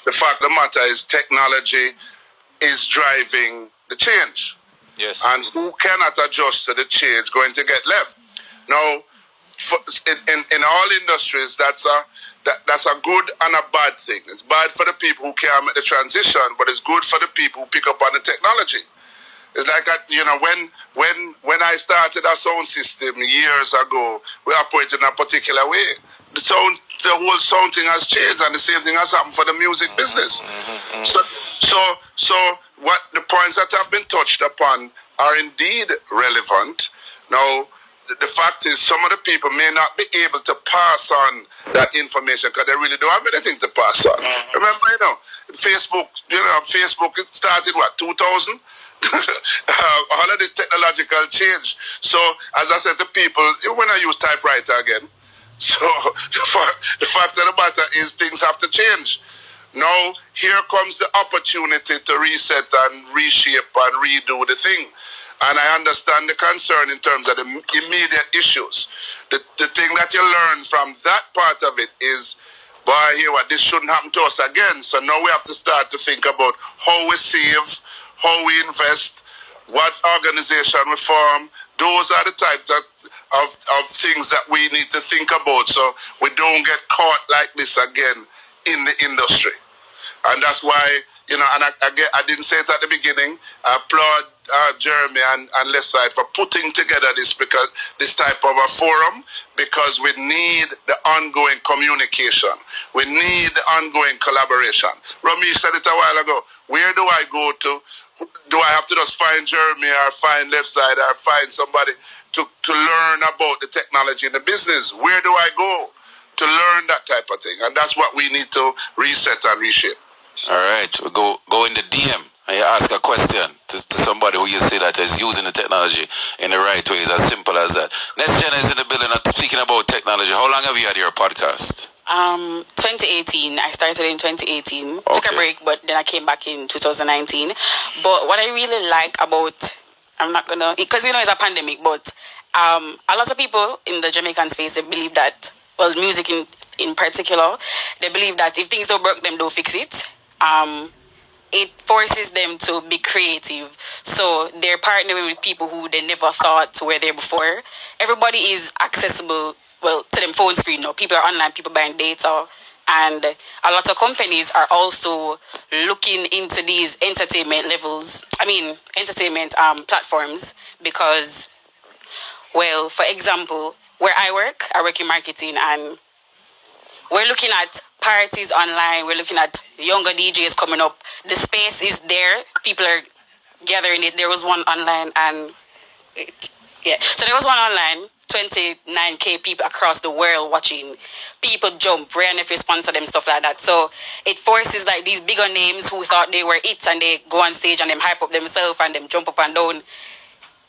the fact of the matter is technology is driving the change. Yes. And who cannot adjust to the change going to get left. Now, in all industries, that's a good and a bad thing. It's bad for the people who can't make the transition, but it's good for the people who pick up on the technology. It's like, when I started a sound system years ago, we operated in a particular way. The whole sound thing has changed, and the same thing has happened for the music business. So what the points that have been touched upon are indeed relevant. Now, the fact is, some of the people may not be able to pass on that information because they really don't have anything to pass on. Remember, Facebook, Facebook it started 2000? All of this technological change. So, as I said to people, when I use typewriter again, so the fact of the matter is things have to change. Now, here comes the opportunity to reset and reshape and redo the thing. And I understand the concern in terms of the immediate issues. The thing that you learn from that part of it is, boy, this shouldn't happen to us again. So now we have to start to think about how we save, how we invest, what organization we form. Those are the types of things that we need to think about so we don't get caught like this again in the industry. And that's why, and I didn't say it at the beginning, I applaud Jeremy and Leftside for putting together this type of a forum, because we need the ongoing communication. We need the ongoing collaboration. Romeich said it a while ago. Where do I go to? Do I have to just find Jeremy or find Leftside or find somebody to learn about the technology in the business? Where do I go to learn that type of thing? And that's what we need to reset and reshape. All right, we go in the DM and you ask a question to somebody who you say that is using the technology in the right way. It's as simple as that. Next Gen is in the building. Speaking about technology, how long have you had your podcast? 2018. I started in 2018. Okay. Took a break, but then I came back in 2019. But what I really like about, because it's a pandemic, but a lot of people in the Jamaican space, they believe that, well, music in particular, they believe that if things don't work, them don't fix it. It forces them to be creative. So they're partnering with people who they never thought were there before. Everybody is accessible, to them phone screen now. People are online, people buying data. And a lot of companies are also looking into these entertainment platforms because, for example, where I work in marketing, and we're looking at parties online. We're looking at younger DJs coming up. The space is there. People are gathering it. There was one online, so there was one online. 29K people across the world watching. People jump. Brian if you sponsor them, stuff like that. So it forces like these bigger names who thought they were it, and they go on stage and them hype up themselves and them jump up and down.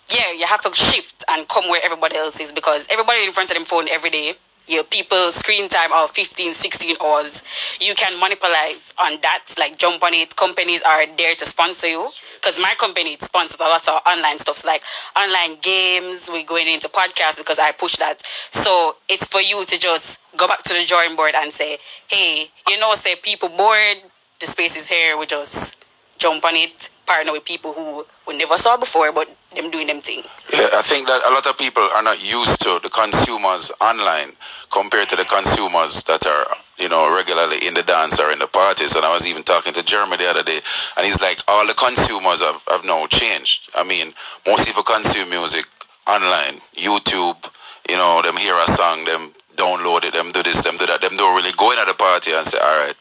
Yeah, you have to shift and come where everybody else is, because everybody in front of them phone every day. Your people screen time of 15, 16 hours. You can monopolize on that, like jump on it. Companies are there to sponsor you. Because my company sponsors a lot of online stuff, like online games. We're going into podcasts because I push that. So it's for you to just go back to the drawing board and say, hey, say people bored, the space is here, we just jump on it, partner with people who we never saw before, but them doing them thing. Yeah, I think that a lot of people are not used to the consumers online compared to the consumers that are, regularly in the dance or in the parties. And I was even talking to Jeremy the other day, and he's like, all the consumers have now changed. I mean, most people consume music online, YouTube, them hear a song, them download it, them do this, them do that. Them don't really go in at the party and say, all right,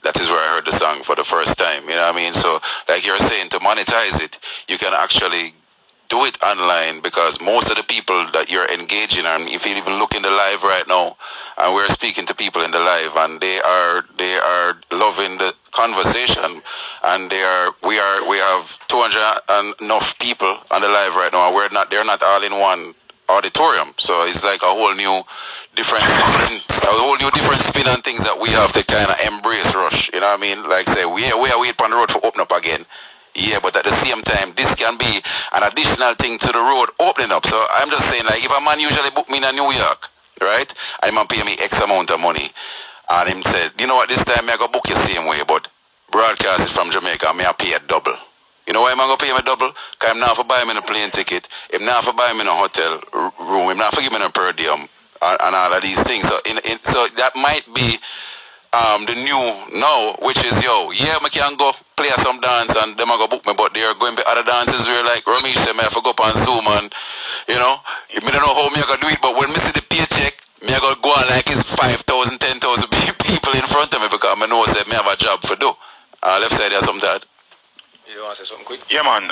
that is where I heard the song for the first time. You know what I mean? So, like you're saying, to monetize it, you can actually do it online, because most of the people that you're engaging, and if you even look in the live right now, and we're speaking to people in the live, and they are loving the conversation, and we have 200 and enough people on the live right now, and they're not all in one auditorium. So it's like a whole new different spin on things that we have to kind of embrace, Rush. You know what I mean? Like say, we are waiting on the road for open up again. Yeah, but at the same time, this can be an additional thing to the road opening up. So I'm just saying, like, if a man usually book me in New York, right, and man pay me X amount of money, And him said, you know what, this time I go book you same way, but broadcast is from Jamaica, me I pay a double. You know why I'm going to pay me double? Because I'm not for buy me a plane ticket, I'm not for buy me a hotel room, I'm not for give me a per diem and all of these things. So so that might be the new now, which is yeah, I can go play some dance and them I go book me, but there are going to be other dances where like Romeich said, I have to go up on Zoom and you know, I don't know how me I go do it, but when I see the paycheck, me I go on like it's 5,000, 10,000 people in front of me because I know that me have a job for do. Left side, there's something that. You want to say something quick? Yeah, man.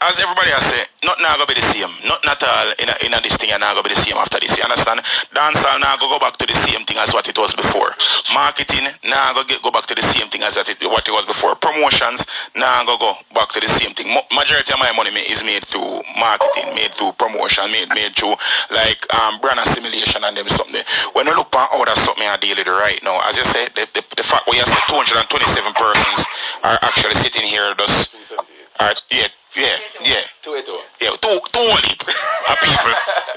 As everybody has said, not now go be the same. Not all in a this thing and now go be the same after this. You understand? Dancehall now go back to the same thing as what it was before. Marketing now go back to the same thing as what it was before. Promotions now go back to the same thing. Majority of my money is made through marketing, made through promotion, made through like brand assimilation and them something. When you look at how that's something I deal with right now, as you said, the fact where you said 227 persons are actually sitting here just yeah. 280. Yeah, two only people.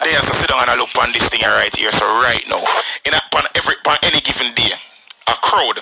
They have to sit down and look on this thing right here. So right now, on any given day, a crowd,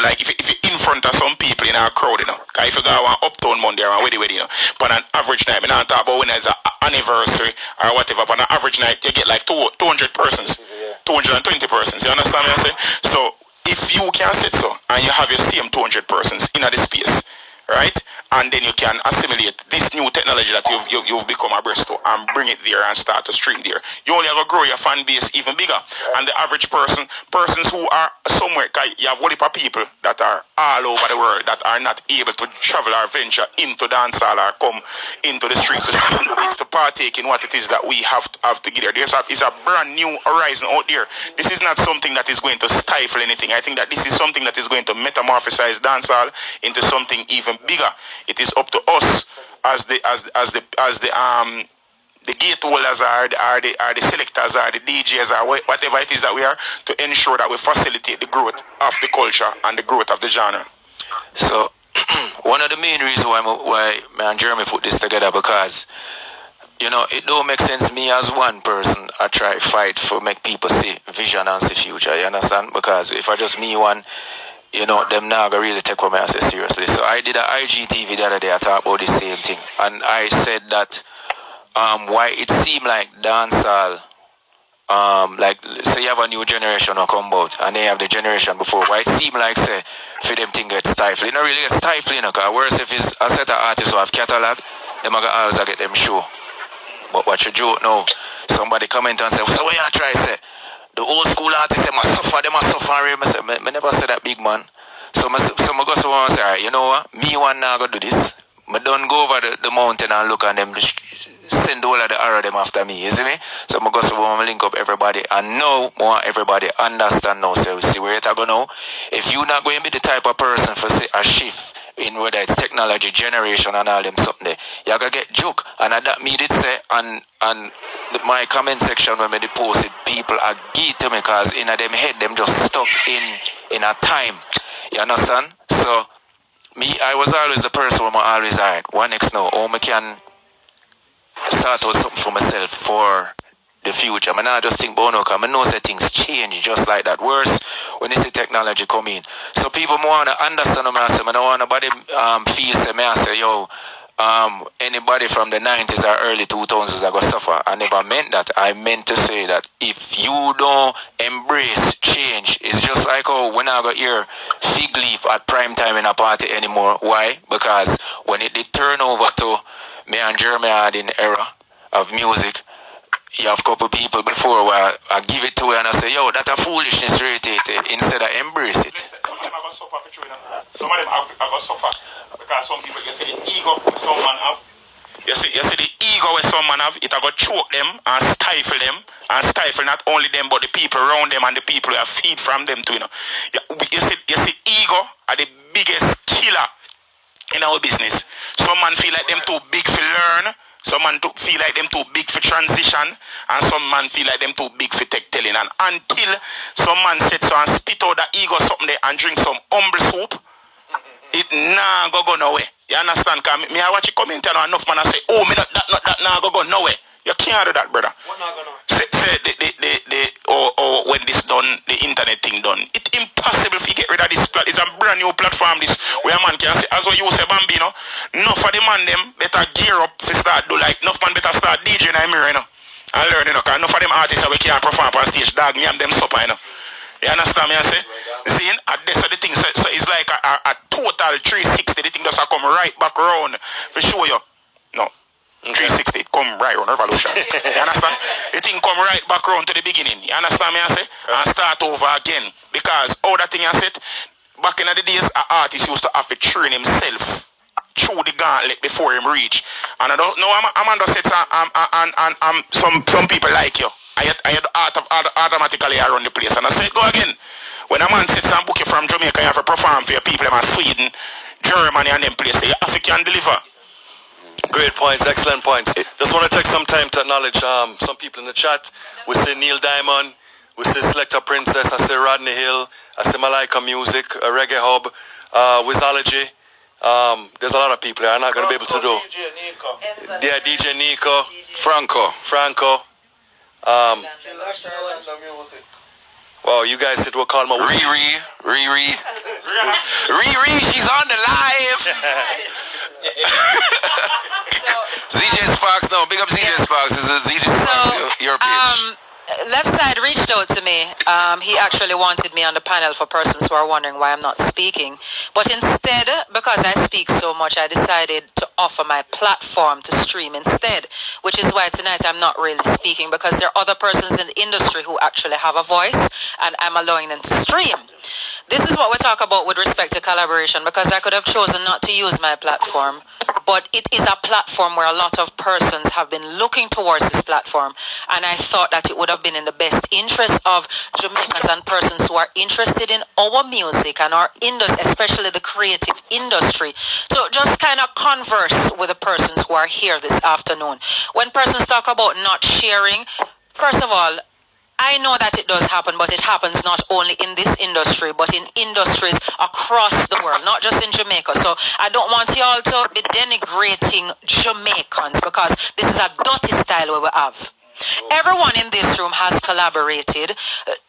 like if you're in front of some people in a crowd, you know, if you go on Uptown Monday or where you know, but an average night, I don't talk about when it's an anniversary or whatever, but an average night, you get like 200 persons, 220 persons, you understand what I'm saying? So if you can sit so, and you have your same 200 persons in the space, right? And then you can assimilate this new technology that you've become abreast to and bring it there and start to stream there. You only have to grow your fan base even bigger. And the average persons who are somewhere, you have a lot of people that are all over the world that are not able to travel or venture into dancehall or come into the streets to partake in what it is that we have to get there. It's a brand new horizon out there. This is not something that is going to stifle anything. I think that this is something that is going to metamorphosize dancehall into something even bigger. It is up to us as the gate holders are the selectors are the DJs or whatever it is that we are to ensure that we facilitate the growth of the culture and the growth of the genre. So one of the main reasons why me and Jeremy put this together, because you know it don't make sense me as one person I try fight for make people see vision and see future, you understand? Because if I just me one, you know, them now gonna really take what I say seriously. So I did an IGTV the other day, I talked about the same thing. And I said that why it seemed like dancehall, like say you have a new generation who come out and they have the generation before, why it seemed like say for them thing get stifled. It don't really get stifled, you know, because worse if it's a set of artists who have catalog, them are gonna always get them show. But what you joke now, somebody comment and say, so what you try say? The old school artists, they must suffer, I never said that, big man. So I go so and say, alright, you know what? Me one now go do this. I don't go over the mountain and look at them, send all of the arrow them after me, you see me? So I go so I link up everybody and now I want everybody understand now. So see where it go now. If you not going to be the type of person for say a shift in whether it's technology, generation and all them something there, you gotta get joke. And that me did say and my comment section when I posted, people are gay to me because in them head them just stuck in a time. You understand? So me, I was always the person who I always alright, one next now, how I can start out something for myself for the future. I not just think about no, because I know that things change just like that. Worse when you see technology come in. So people want to understand me, I don't want nobody feel say me, I say, yo, anybody from the 90s or early 2000s are going to suffer. I never meant that. I meant to say that if you don't embrace change, it's just like how when I got here fig leaf at prime time in a party anymore. Why? Because when it did turn over to me and Jeremy had in the era of music, you have a couple people before where I give it to you and I say, yo, that's a foolishness irritated instead of embrace it. Some of them are going to suffer for children. Some of them are going to suffer because some people, you see the ego some man have. You see the ego where some man have, it are going to choke them and stifle not only them but the people around them and the people who have feed from them too, you know. You see ego are the biggest killer in our business. Some man feel like them too big for learn. Some man feel like them too big for transition, and some man feel like them too big for tech telling. And until some man sits and spit out that ego something there and drink some humble soup, it nah go nowhere. You understand? Cause me I watch it comment and enough man I say, oh me that nah go nowhere. You can't do that, brother. What not go nowhere? Say say or when this done, the internet thing done, it's impossible to get rid of this platform. It's a brand new platform. This where a man can say, as what you say, Bambino, enough of the man them better gear up to start do like enough man better start DJing in the mirror, you know, and learn, you know, because enough of them artists that we can't perform on stage, dog, me and them supper, you know. You understand me? I say, see, and that's the thing. So it's like a total 360. The thing does come right back around for show you. No. 360, it come right on revolution. You understand? The thing come right back around to the beginning. You understand me? I say? And start over again. Because all that thing I said, back in the days, an artist used to have to train himself through the gauntlet before him reach. And I don't know, I'm just saying, some people like you. I had automatically around the place. And I said, go again. When a man sits and book you from Jamaica, you have to perform for your people in Sweden, Germany, and them places. You have to can deliver. Great points, excellent points. Just want to take some time to acknowledge some people in the chat. We see Neil Diamond, we see Selector Princess, I see Rodney Hill, I see Malaika Music, Reggae Hub, Wizology. There's a lot of people here I'm not going to be able to do. Yeah, DJ Nico. Franco. Wow, you guys said we'll call him Riri, she's on the live. ZJ Sparks, no, big up ZJ Sparks. This is ZJ Sparks, your pitch. Leftside reached out to me. He actually wanted me on the panel for persons who are wondering why I'm not speaking. But instead, because I speak so much, I decided to offer my platform to stream instead, which is why tonight I'm not really speaking, because there are other persons in the industry who actually have a voice, and I'm allowing them to stream. This is what we talk about with respect to collaboration, because I could have chosen not to use my platform, but it is a platform where a lot of persons have been looking towards this platform, and I thought that it would have been in the best interest of Jamaicans and persons who are interested in our music and our industry, especially the creative industry, to just kind of converse with the persons who are here this afternoon. When persons talk about not sharing, first of all, I know that it does happen, but it happens not only in this industry, but in industries across the world, not just in Jamaica. So I don't want you all to be denigrating Jamaicans, because this is a dirty style we have. Everyone in this room has collaborated.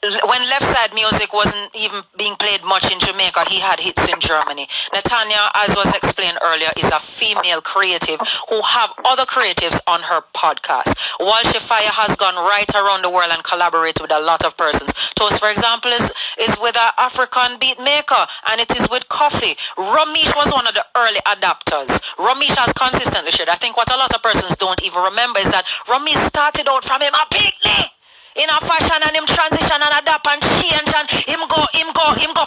When Leftside Music wasn't even being played much in Jamaica, he had hits in Germany. Natanya, as was explained earlier, is a female creative who have other creatives on her podcast. Walshy Fire has gone right around the world and collaborated with a lot of persons. Toast, for example, is with an African beat maker, and it is with Coffee. Romeich was one of the early adapters. Romeich has consistently shared. I think what a lot of persons don't even remember is that Romeich started out from him a picnic in a fashion, and him transition and adapt and change, and him go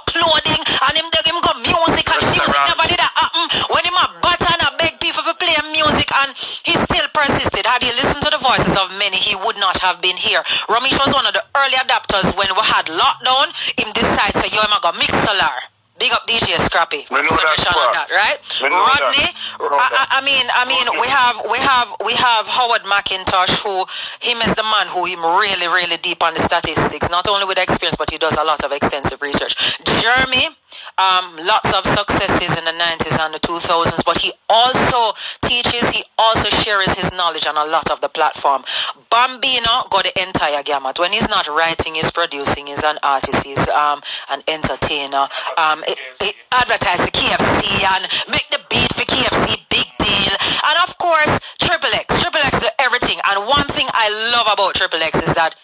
clothing, and him go music, and music never did that happen. When him a butter and a beg people to play music, and he still persisted. Had he listened to the voices of many, he would not have been here. Romeich was one of the early adapters when we had lockdown. Him decides to yo, him a go mix solar. Big up DJ Scrappy. We know that, right? Rodney. I mean, we have Howard McIntosh, who him is the man who him really deep on the statistics, not only with experience, but he does a lot of extensive research. Jeremy, lots of successes in the 90s and the 2000s, but he also teaches, he also shares his knowledge on a lot of the platform. Bambino got the entire gamut. When he's not writing, he's producing, he's an artist, he's an entertainer. He advertise the KFC and make the beat for KFC, big deal. And of course, Triple X do everything. And one thing I love about Triple X is that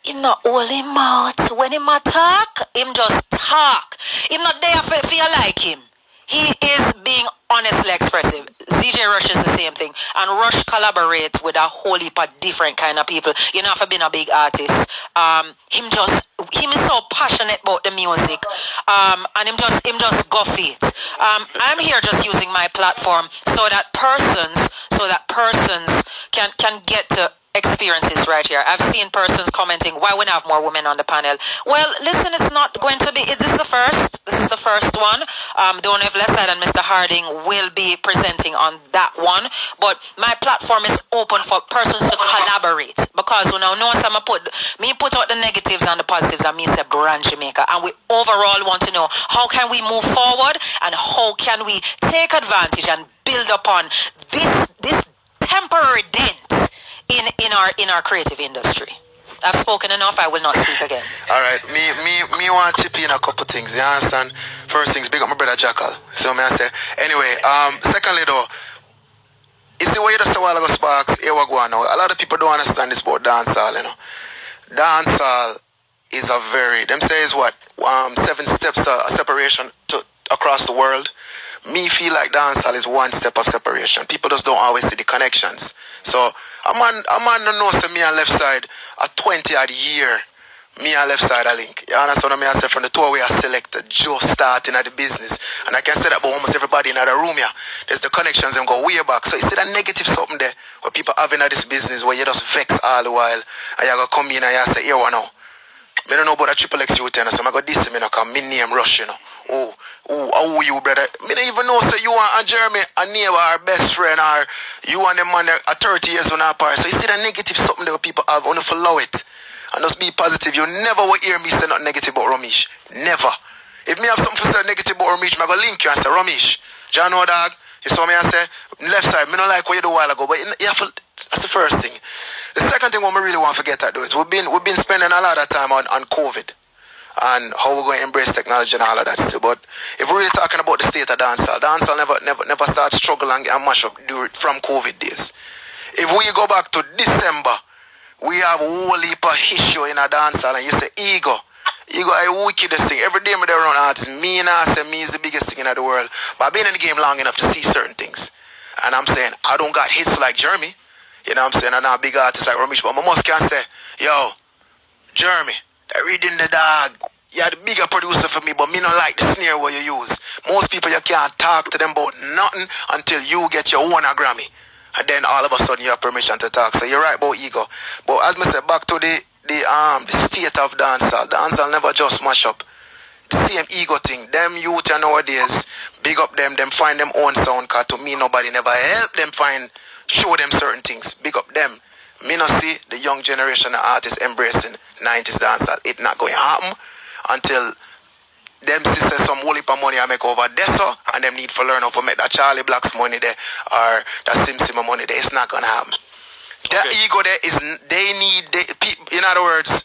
him not all him mouth. When him a talk, him just talk. Him not there for you like him. He is being honestly expressive. ZJ Rush is the same thing. And Rush collaborates with a whole heap of different kind of people. You know, for being a big artist. Him is so passionate about the music. And him just go for it. I'm here just using my platform so that persons can get to experiences right here. I've seen persons commenting, why we have more women on the panel? Well, listen, it's not going to be, this is the first one. Don't know if Leftside and Mr. Harding will be presenting on that one, but my platform is open for persons to collaborate, because you know some put out the negatives and the positives, and me say brand Jamaica, and we overall want to know how can we move forward and how can we take advantage and build upon this temporary dent in our creative industry. I've spoken enough. I will not speak again. All right, me want to chip in a couple things. You understand? First things, big up my brother Jackal. So me I say. Anyway, secondly though, you see what you just said a while ago, Sparks. Here we go now. A lot of people don't understand this about dancehall. You know, dancehall is a very. Them say is what 7 steps of separation to across the world. Me feel like dancehall is 1 step of separation. People just don't always see the connections. So a man no know say me and Leftside a 20-odd year. Me and Leftside a link. You understand what I say? From the two we are selected, just starting at the business. And I can say that about almost everybody in the room here. There's the connections and go way back. So you see that negative something there where people having at this business where you just vex all the while and you go come in and you say, here one now. I don't know about a triple X youth, so I got this, me because my name Rush, you know. How you, brother? Me don't even know, so you and Jeremy, a neighbor, our best friend, or you and them man are 30 years on our part. So you see that negative something that people have, only follow it. And just be positive. You never will hear me say nothing negative about Romeich. Never. If me have something to say negative about Romeich, I go link you and say, Romeich, John know dog, you saw me and say, Leftside, me don't like what you do a while ago, but you have to, that's the first thing. The second thing what I really want to get at though is we've been spending a lot of time on COVID and how we're going to embrace technology and all of that still. But if we're really talking about the state of dancehall never start struggle and mash up from COVID days. If we go back to December, we have a whole heap of issue in a dancehall and you say ego is the wickedest thing. Every day I'm around artists, me and I say me is the biggest thing in the world. But I've been in the game long enough to see certain things. And I'm saying I don't got hits like Jeremy. You know what I'm saying? I'm not a big artist like Romeich, but I must can say, yo, Jeremy, they're reading the dog. You're the bigger producer for me, but me not like the snare what you use. Most people you can't talk to them about nothing until you get your own Grammy. And then all of a sudden you have permission to talk. So you're right about ego. But as I said, back to the state of dancehall. Dancehall never just smash up. The same ego thing. Them youth nowadays, big up them find them own sound, cause to me nobody never help them show them certain things. Big up them. Me not see the young generation of artists embracing 90s dancehall. It not going to happen until them sisters some whole heap of money I make over there, so, and them need to learn how to make that Charlie Black's money there or that Sim money there. It's not going to happen. Okay. That ego there is, in other words,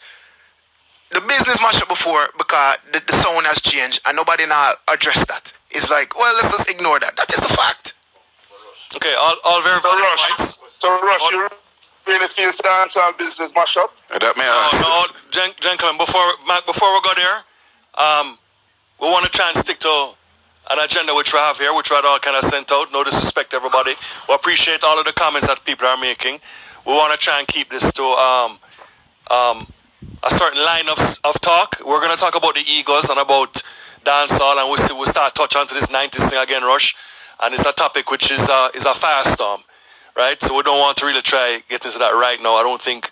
the business mashed up before because the sound has changed and nobody now address that. It's like, well, let's just ignore that. That is the fact. Okay, all very valid points. So, Rush, you really feel the dancehall business mash up? That may gentlemen, before we go there, we want to try and stick to an agenda which we have here, which we had all kind of sent out. No disrespect to everybody. We appreciate all of the comments that people are making. We want to try and keep this to a certain line of talk. We're going to talk about the egos and about dancehall, and we'll start touch onto this 90s thing again, Rush. And it's a topic which is a firestorm, right? So we don't want to really try get into that right now. I don't think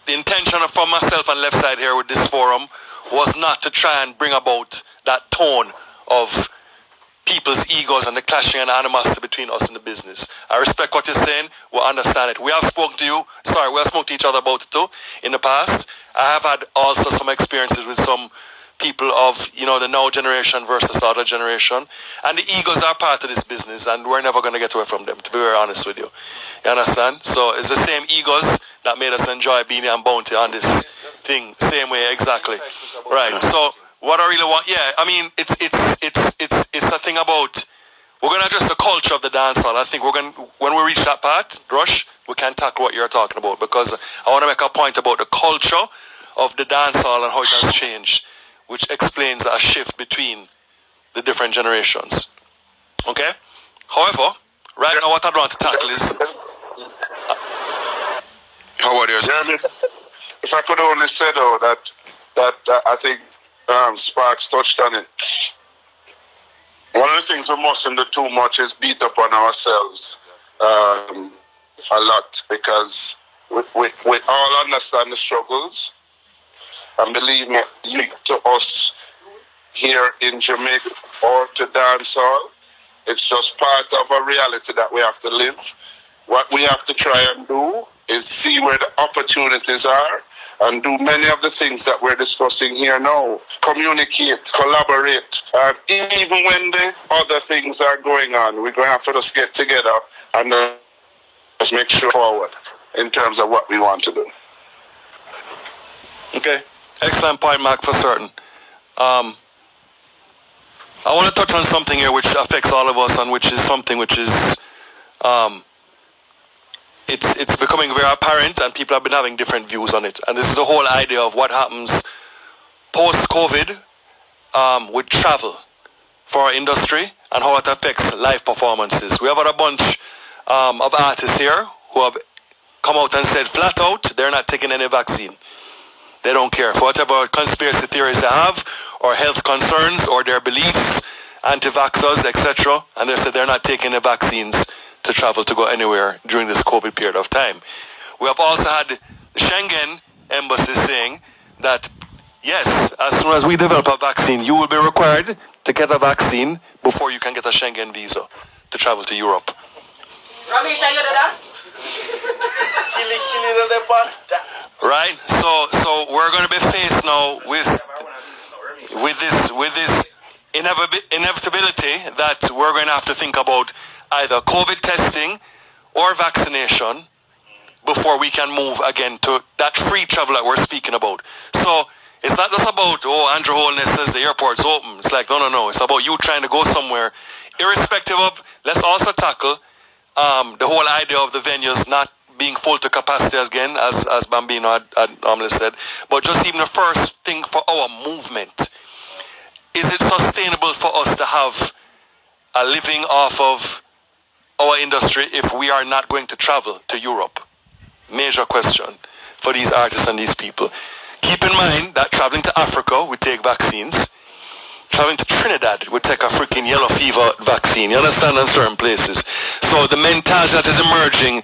the intention for myself and Leftside here with this forum was not to try and bring about that tone of people's egos and the clashing and animosity between us and the business. I respect what you're saying. We understand it. We have spoken to each other about it too in the past. I have had also some experiences with some people of, the now generation versus the other generation. And the egos are part of this business and we're never going to get away from them, to be very honest with you. You understand? So it's the same egos that made us enjoy Beanie and Bounty on this thing. Same way, exactly. Right. So what I really want, it's a thing about, we're going to address the culture of the dancehall. I think when we reach that part, Rush, we can tackle what you're talking about because I want to make a point about the culture of the dancehall and how it has changed, which explains a shift between the different generations. Okay? However, right now what I want to tackle is... How about yours? Jeremy, if I could only say though that I think Sparks touched on it. One of the things we mustn't do too much is beat up on ourselves a lot because we all understand the struggles. And believe me, to us here in Jamaica or to dancehall, it's just part of a reality that we have to live. What we have to try and do is see where the opportunities are and do many of the things that we're discussing here now. Communicate, collaborate. Even when the other things are going on, we're going to have to just get together and just make sure forward. in terms of what we want to do. Okay, excellent point, Mark, for certain. I want to touch on something here which affects all of us, and which is something which is it's becoming very apparent, and people have been having different views on it. And this is the whole idea of what happens post-COVID with travel for our industry and how it affects live performances. We have had a bunch of artists here who have come out and said flat out they're not taking any vaccine. They don't care for whatever conspiracy theories they have, or health concerns, or their beliefs, anti-vaxxers, etc. And they said they're not taking the vaccines to travel to go anywhere during this COVID period of time. We have also had the Schengen embassy saying that, yes, as soon as we develop a vaccine, you will be required to get a vaccine before you can get a Schengen visa to travel to Europe. Romeich, are you that? Right, so we're going to be faced now with this inevitability that we're going to have to think about either COVID testing or vaccination before we can move again to that free travel that we're speaking about. So it's not just about, Andrew Holness says the airport's open. It's like, no. It's about you trying to go somewhere, irrespective of, let's also tackle the whole idea of the venues not being full to capacity again, as Bambino had normally said. But just even the first thing for our movement, is it sustainable for us to have a living off of our industry if we are not going to travel to Europe? Major question for these artists and these people. Keep in mind that traveling to Africa, we take vaccines. Traveling to Trinidad, we take a freaking yellow fever vaccine. You understand? In certain places. So the mentality that is emerging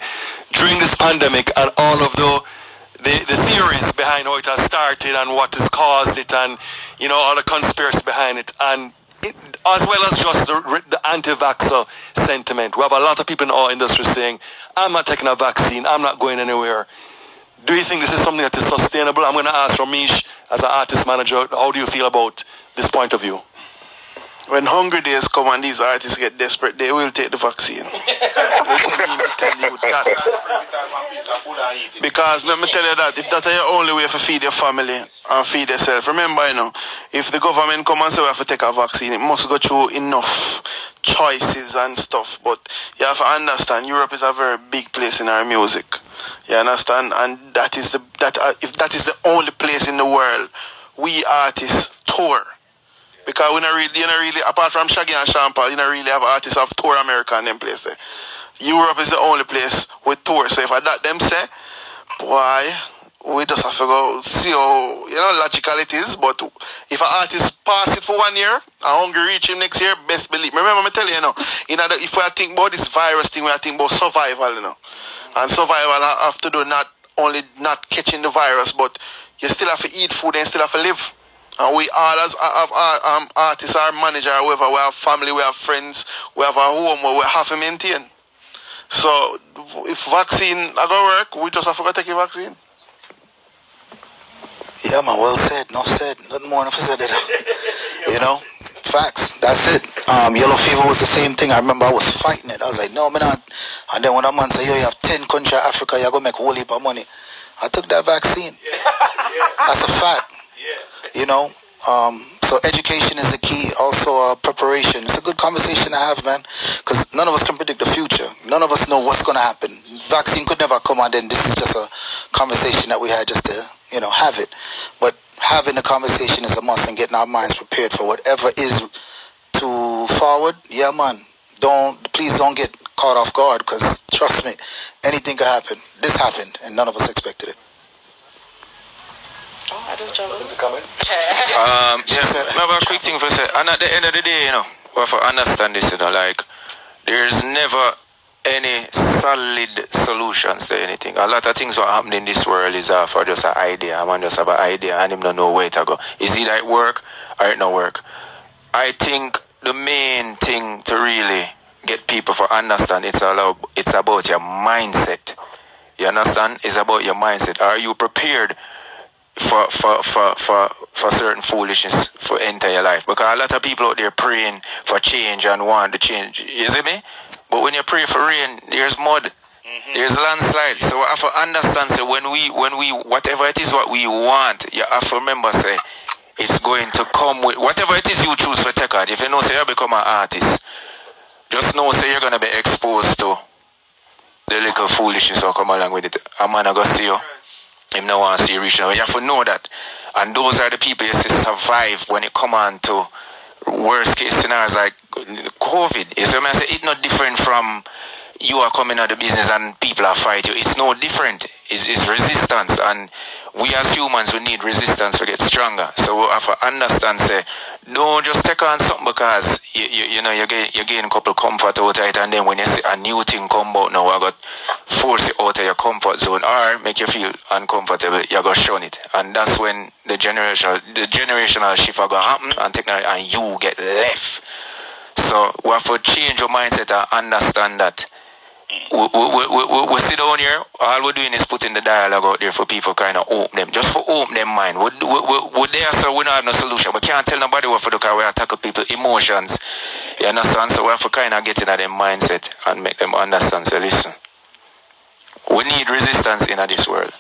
during this pandemic, and all of the theories behind how it has started and what has caused it, and all the conspiracy behind it, and as well as just the anti-vaxxer sentiment. We have a lot of people in our industry saying, I'm not taking a vaccine, I'm not going anywhere. Do you think this is something that is sustainable? I'm going to ask Romeich, as an artist manager, how do you feel about this point of view? When hungry days come and these artists get desperate, they will take the vaccine. Let me tell you that. Because let me tell you that, if that's your only way to feed your family and feed yourself, remember, if the government come and say we have to take a vaccine, it must go through enough choices and stuff. But you have to understand, Europe is a very big place in our music. You understand? And if that is the only place in the world we artists tour. Because we don't really, apart from Shaggy and Sean Paul, you don't really have artists of tour America and them places. Europe is the only place with tour. So if I that them say, boy, we just have to go see how, logical it is. But if an artist pass it for 1 year, and hungry reach him next year, best believe. Remember me tell you, if we think about this virus thing, we are thinking about survival, And survival have to do not only not catching the virus, but you still have to eat food and still have to live. And we all as artists, our manager, whoever, we have family, we have friends, we have a home where we have to maintain. So if vaccine are going to work, we just have to go take a vaccine. Yeah, man, well said. Enough said. Nothing more enough said it. Facts. That's it. Yellow fever was the same thing. I remember I was fighting it. I was like, no, man, not. And then when a man said, yo, you have 10 countries in Africa, you're going to make a whole heap of money. I took that vaccine. That's a fact. So education is the key. Also preparation. It's a good conversation to have, man, because none of us can predict the future. None of us know what's going to happen. Vaccine could never come, and then this is just a conversation that we had just to, have it. But having the conversation is a must, and getting our minds prepared for whatever is to forward. Yeah, man. Please don't get caught off guard, because trust me, anything could happen. This happened, and none of us expected it. I have a quick thing for say. And at the end of the day, we have to understand this, there's never any solid solutions to anything. A lot of things what happen in this world is for just an idea. Man just have an idea and him don't know where to go. Is it like work or it not work? I think the main thing to really get people to understand, it's about your mindset. You understand? It's about your mindset. Are you prepared for certain foolishness for entire life? Because a lot of people out there praying for change and want to change. You see me? But when you pray for rain, there's mud. There's landslide. So I have to understand, say, when we, whatever it is what we want, you have to remember, say, it's going to come with, whatever it is you choose for take on. If you know, say, you become an artist, just know, say, you're going to be exposed to the little foolishness will come along with it. A man I go see you, him no want to see you reach now. You have to know that. And those are the people you see survive when it come on to worst case scenarios like COVID. You see what I say? It's not different from you are coming out of the business and people are fighting you. It's no different. It's resistance. And we as humans, we need resistance to get stronger. So we have to understand, say, don't just take on something because you know you gain a couple comfort out of it, and then when you see a new thing come out now, I got force you out of your comfort zone or make you feel uncomfortable, you got shun it. And that's when the generational shift are gonna happen and you get left. So we have to change your mindset and understand that we sit down here, all we're doing is putting the dialogue out there for people kind of open them, just for open them mind. We're there, so we don't have no solution. We can't tell nobody what to do because we tackle people's emotions. You understand? So we have to kind of get into their mindset and make them understand. So listen, we need resistance in this world.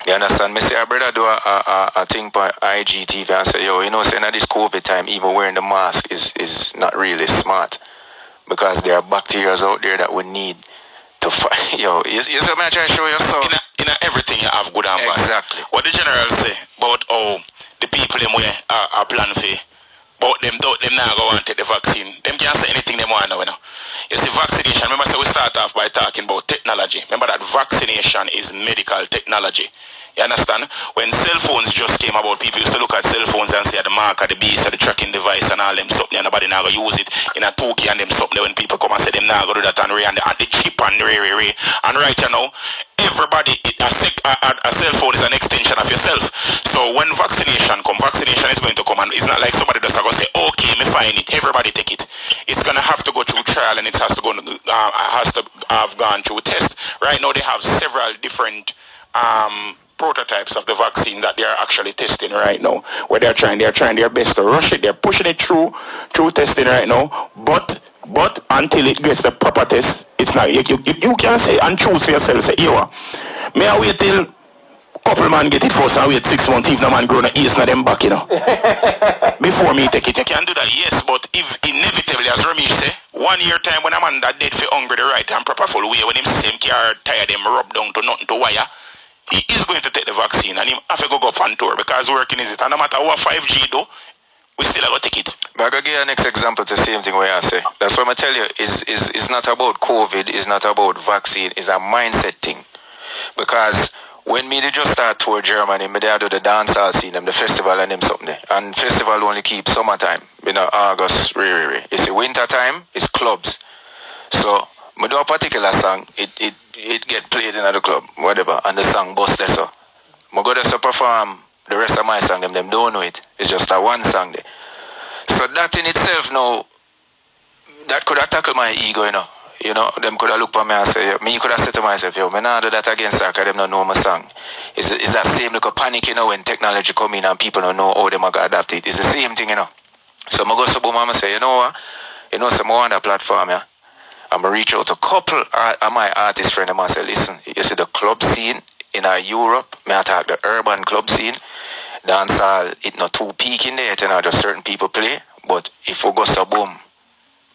You understand? Me say a brother do a thing for IGTV and say, yo, you know, saying at this COVID time, even wearing the mask is not really smart. Because there are bacteria out there that we need to fight. Yo, you see what I'm trying to show you? So In everything you have good and bad. Exactly. What the general say about how the people them way are plan for, but them now go and take the vaccine. Them can't say anything they want now, you know. You see, vaccination, remember, so we start off by talking about technology. Remember that vaccination is medical technology. You understand? When cell phones just came about, people used to look at cell phones and say the mark of the beast, the tracking device and all them something, and nobody now go use it in a toki and them something. When people come and say them now go do that and the chip and the and right you know, everybody, a cell phone is an extension of yourself. So when vaccination is going to come, and it's not like somebody just going to say, okay, me find it, everybody take it. It's going to have to go through trial, and it has to have gone through test. Right now they have several different prototypes of the vaccine that they are actually testing right now, where they're trying their best to rush it. They're pushing it through testing right now, but until it gets the proper test, it's not. You can say and choose for yourself. Say, yo, may I wait till couple man get it first and wait 6 months if no man grow no ears na them back, you know. Before me take it. You can do that, yes, but if inevitably, as Romeich say, 1 year time when a man that dead for hungry the right and proper full way, when him same car tired them rub down to nothing to wire, he is going to take the vaccine and he have to go up on tour because working is it. And no matter what 5G do, we still have to take it. But I go give you an next example to the same thing where I say. That's what I tell you, is not about COVID, it's not about vaccine, it's a mindset thing. Because when me they just start tour Germany, me they do the dancehall scene, them the festival and them something there. And festival only keep summertime, you know, August, It's the winter time, it's clubs. So me do a particular song, it get played in the club, whatever, and the song bust there so. Me go there to perform the rest of my song, them don't know it. It's just a one song there. So that in itself now, that could have tackled my ego, you know. You know, them could have looked at me and say, me could have said to myself, yo, me not do that again, sir, because them don't know my song. It's that same little panic, you know, when technology come in and people don't know how them are going to adapt it. It's the same thing, you know. So I go to boom and say, you know what? You know, so I want that platform, yeah. I'm going to reach out to a couple of my artist friends and say, listen, you see the club scene in Europe, me attack the urban club scene, dancehall, it's not too peak in there, you know, just certain people play, but if we go to boom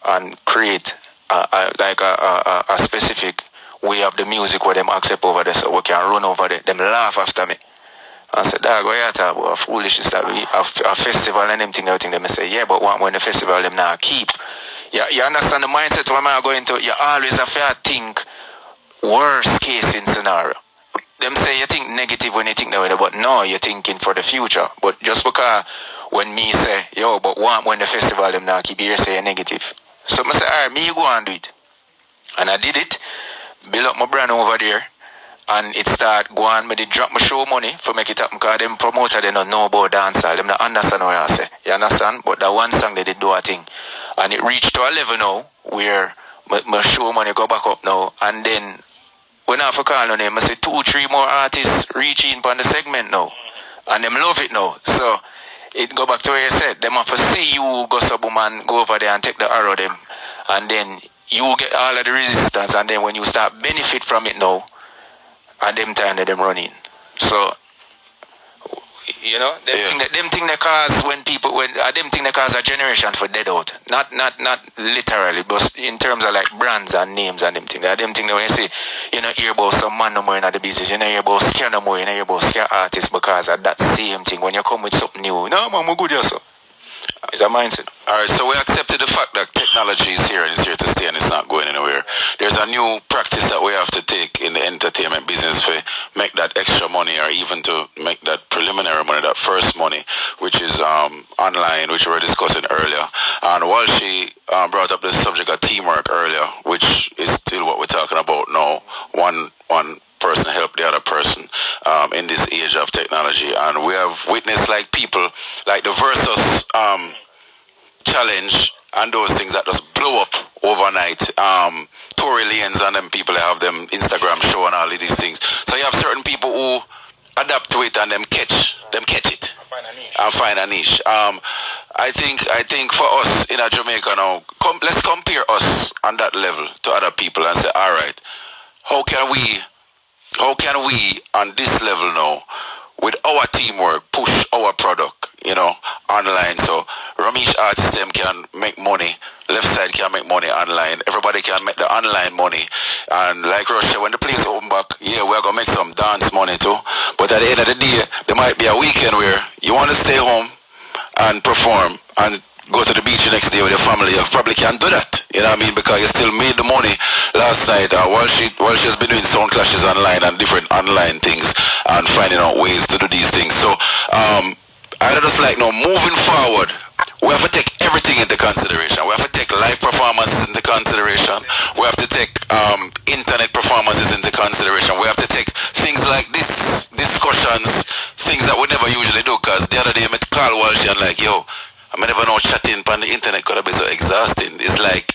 and create a specific way of the music where them accept over there so we can run over there, them laugh after me. I said, dog, what you talk about? Foolishness that we have a festival and them thing, everything. Them say, yeah, but when the festival them now keep. You understand the mindset when I'm going to, you always have to think worst case in scenario. Them say you think negative when you think that way, but no, you're thinking for the future. But just because when me say, yo, but when the festival them now keep, you say you're negative. So I say, alright, me go and do it. And I did it, build up my brand over there, and it start going, me they drop my show money for make it happen, because them promoter, they don't know about dancehall, them don't understand what I say. You understand? But that one song they did do a thing. And it reached to a level now, where my show money go back up now, and then, when I have to call on them, I say 2-3 more artists reaching on the segment now. And them love it now. So, it go back to where you said, them have to see you go sub and go over there and take the arrow them. And then you get all of the resistance, and then when you start benefit from it now, and them time that them running. So, you know, them thing they cause when people them thing they cause a generation for dead out. Not literally, but in terms of like brands and names and them thing. Them thing that when you say, you know, hear about some man no more in the business, you know, hear about scare no more, you know, hear about scare artists because of that same thing. When you come with something new, no man, we're good yourself. It's a mindset. Alright, so we accepted the fact that technology is here and it's here to stay and it's not going anywhere. There's a new practice that we have to take in the entertainment business to make that extra money, or even to make that preliminary money, that first money, which is online, which we were discussing earlier. And Walshy brought up the subject of teamwork earlier, which is still what we're talking about now. One person help the other person in this age of technology. And we have witnessed like people like the Versus challenge and those things that just blow up overnight. Tory Lanez and them people that have them Instagram show and all of these things. So you have certain people who adapt to it and them catch it and find a niche. I think for us in Jamaica now, let's compare us on that level to other people and say, all right, how can we on this level now, with our teamwork, push our product, you know, online? So Romeich artists them can make money, Leftside can make money online, everybody can make the online money. And like Russia, when the place open back, yeah, we're gonna make some dance money too. But at the end of the day, there might be a weekend where you want to stay home and perform and go to the beach the next day with your family. You probably can't do that, you know what I mean, because you still made the money last night. Walshy has been doing sound clashes online and different online things and finding out ways to do these things. So I just like now, moving forward, we have to take everything into consideration. We have to take live performances into consideration. We have to take internet performances into consideration. We have to take things like this, discussions, things that we never usually do. Because the other day I met Carl Walshy and like, yo, I never know chatting on the internet could be so exhausting. It's like,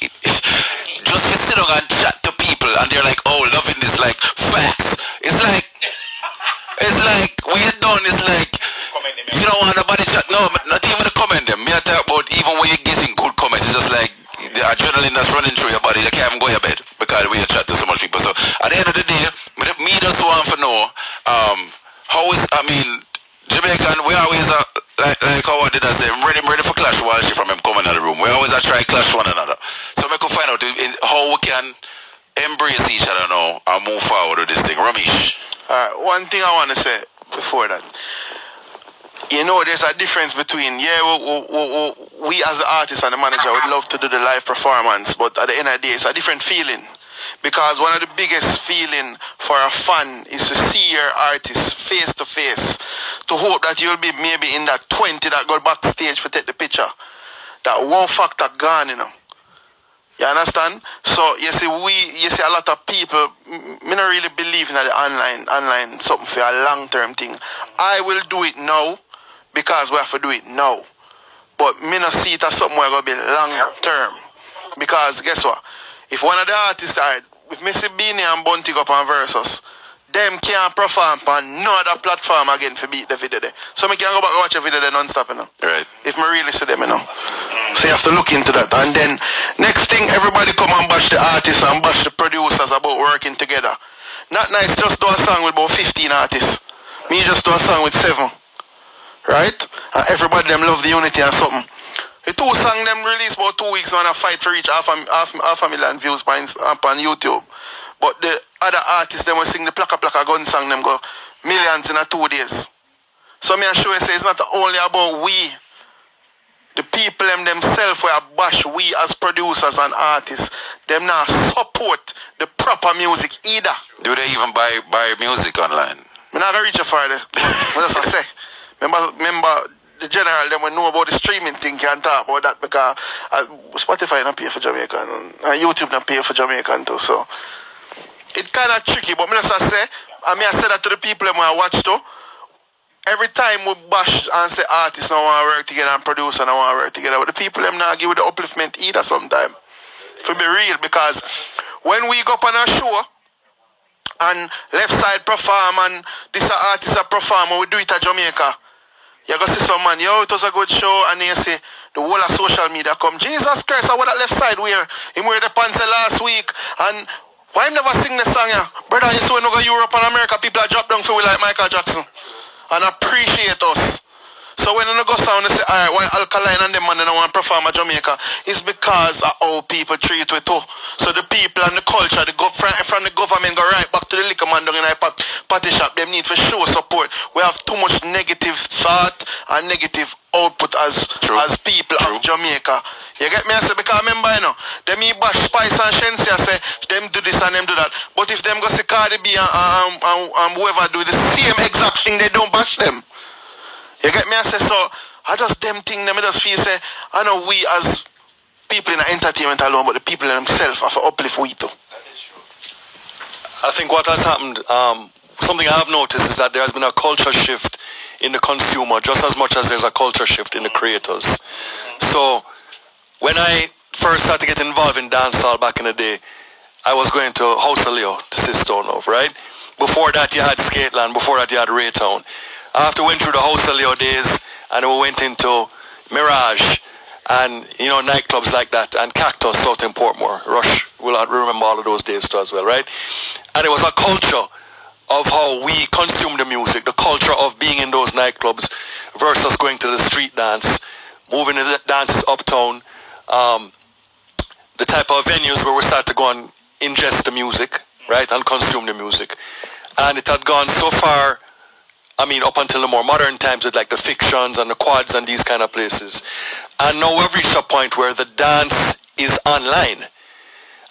just you sit down and chat to people and they're like, oh, loving this, like, facts. It's like, when you're done, it's like, you don't want nobody chat, no, not even to comment them. Me I talk about even when you're getting good comments, it's just like, the adrenaline that's running through your body, you can't even go to bed because we chat to so much people. So, at the end of the day, me just want to know, how is, I mean, Jamaican, we always like how I did I say, I'm ready for clash Walshy from him coming in the room. We always try clash one another. So we can find out how we can embrace each other now and move forward with this thing. Romeich. Alright, one thing I want to say before that. You know, there's a difference between, we as the artist and the manager would love to do the live performance, but at the end of the day, it's a different feeling. Because one of the biggest feeling for a fan is to see your artist face to face. To hope that you'll be maybe in that 20 that go backstage to take the picture. That one factor gone, you know. You understand? So you see a lot of people, me not really believe in the online something for a long-term thing. I will do it now because we have to do it now. But me not see it as something where going to be long-term. Because guess what? If one of the artists died, with Missy Beanie and Bunty up on Versus, them can't perform on no other platform again for beat the video there. So me can go back and watch a video there non-stop, you know. Right. If me really see them, you know. So you have to look into that. And then, next thing, everybody come and bash the artists and bash the producers about working together. Not nice just do a song with about 15 artists. Me just do a song with 7. Right? And everybody them love the unity and something. The 2 songs them released about 2 weeks on a fight for each half a million views on YouTube. But the other artists them will sing the Plaka Plaka Gun song them go millions in a 2 days. So me assure you say it's not only about we. The people themselves who are bash we as producers and artists, them not support the proper music either. Do they even buy music online? Me not gonna reach a far there. What does I say? Remember the general them will know about the streaming thing can't talk about that because Spotify not pay for Jamaican and YouTube not pay for Jamaican too. So it's kinda tricky, but me just say, I mean I say that to the people them I watch too. Every time we bash and say artists don't want to work together and producer don't want to work together, but the people them not give you the upliftment either sometime. To be real, because when we go up on a show and Leftside perform and this artist a perform and we do it at Jamaica, You go see some man, yo, it was a good show, and then you see the whole of social media come. Jesus Christ, I would that left side wear. Him wear the pants last week, and why him never sing the song, yeah? Brother, you see when we go Europe and America, people are drop down for we like Michael Jackson. And appreciate us. So when you go sound, they say, alright, why Alkaline and them man don't want to perform at Jamaica? It's because of how people treat we too. So the people and the culture, from the government go right back to the liquor man down in a party shop. Them need for show support. We have too much negative thought and negative output as people of Jamaica. You get me? I say, because remember, you know, them bash Spice and Shensi, I say, them do this and them do that. But if them go see Cardi B and whoever do the same exact thing, they don't bash them. You get me? I say, so I just them thing, them I just feel say, I know we as people in the entertainment alone, but the people in themselves have to uplift we too. I think what has happened, something I have noticed is that there has been a culture shift in the consumer just as much as there's a culture shift in the creators. So when I first started to get involved in dancehall back in the day, I was going to House of Leo to see Stone Love, right? Before that you had Skateland, before that you had Raytown. After we went through the House of Leo days, and we went into Mirage, and you know, nightclubs like that, and Cactus out in Portmore. Rush will remember all of those days too as well, right? And it was a culture of how we consume the music, the culture of being in those nightclubs versus going to the street dance, moving to the dances uptown, the type of venues where we start to go and ingest the music, right, and consume the music. And it had gone so far, I mean, up until the more modern times with like the fictions and the quads and these kind of places. And now we've reached a point where the dance is online.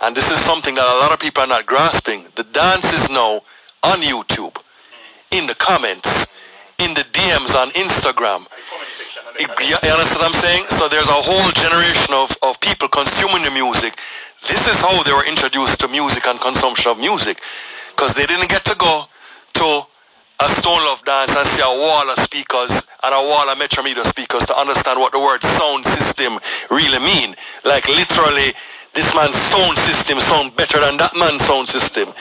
And this is something that a lot of people are not grasping. The dance is now on YouTube, in the comments, in the DMs on Instagram. You understand what I'm saying? So there's a whole generation of people consuming the music. This is how they were introduced to music and consumption of music. Because they didn't get to go to a Stone Love dance and see a wall of speakers and a wall of Metromedia speakers to understand what the word sound system really mean. Like literally, this man's sound system sound better than that man's sound system.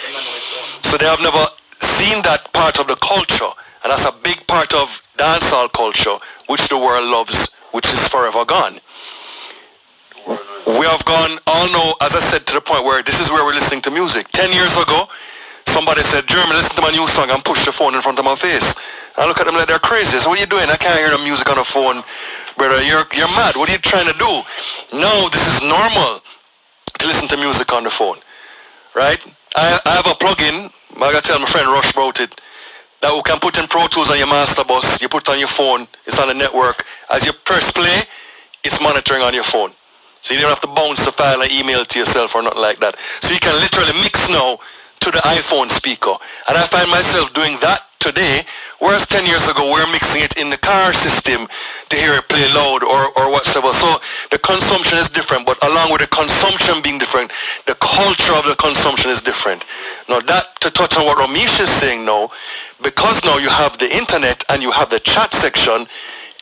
So they have never seen that part of the culture, and that's a big part of dancehall culture, which the world loves, which is forever gone. We have gone all now, as I said, to the point where this is where we're listening to music. 10 years ago, somebody said, Jeremy, listen to my new song, and push the phone in front of my face. I look at them like they're crazy. So what are you doing? I can't hear the music on the phone. Brother, you're mad. What are you trying to do? No, this is normal to listen to music on the phone. Right? I have a plugin, I gotta tell my friend Rush about it, that we can put in Pro Tools on your master bus, you put it on your phone, it's on the network. As you press play, it's monitoring on your phone. So you don't have to bounce the file and email it to yourself or nothing like that. So you can literally mix now to the iPhone speaker. And I find myself doing that today, whereas 10 years ago we were mixing it in the car system to hear it play loud or whatsoever. So the consumption is different, but along with the consumption being different, the culture of the consumption is different. Now that, to touch on what Romeich is saying now, because now you have the internet and you have the chat section,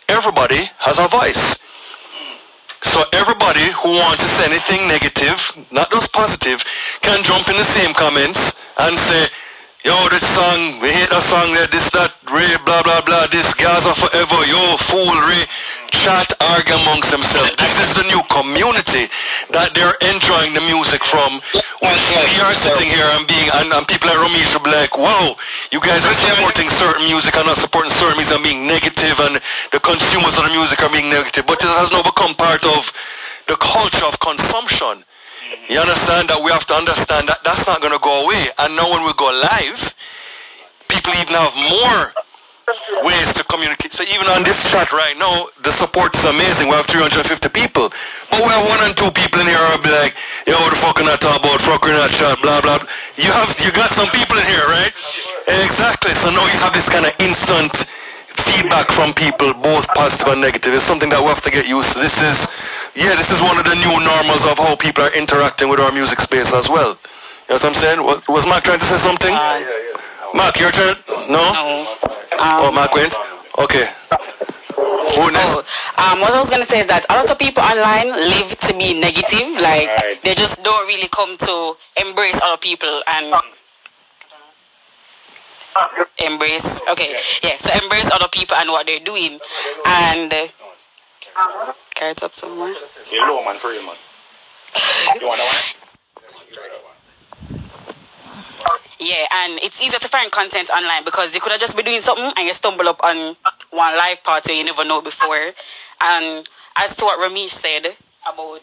everybody has a voice. So everybody who wants to say anything negative, not just positive, can jump in the same comments and say, yo, this song, we hate that song, this, that, Ray, blah, blah, blah, this, Gaza forever, yo, fool, Ray. Chat, argue amongst themselves. This is the new community that they're enjoying the music from. We are sitting here and people like Romeich will be like, wow, you guys are supporting certain music and not supporting certain music and being negative, and the consumers of the music are being negative. But it has now become part of the culture of consumption. You understand that we have to understand that that's not going to go away. And now when we go live, people even have more ways to communicate. So even on this chat right now, the support is amazing. We have 350 people. But we have 1 and 2 people in here who will be like, yo, what the fuck are not talk about? Fuck are not chat, blah, blah. You got some people in here, right? Exactly. So now you have this kind of instant feedback from people, both positive and negative. It's something that we have to get used to. This is one of the new normals of how people are interacting with our music space as well. You know what I'm saying? Was Mark trying to say something? Mark, you're trying to... No? Mark went? Okay. What I was going to say is that a lot of people online live to be negative. Like, they just don't really come to embrace other people and... Embrace. Okay, yeah. So embrace other people and what they're doing, and carry it up somewhere. You low man for real, man. You wanna one? Yeah, and it's easier to find content online because you could have just been doing something and you stumble up on one live party you never know before. And as to what Romeich said about,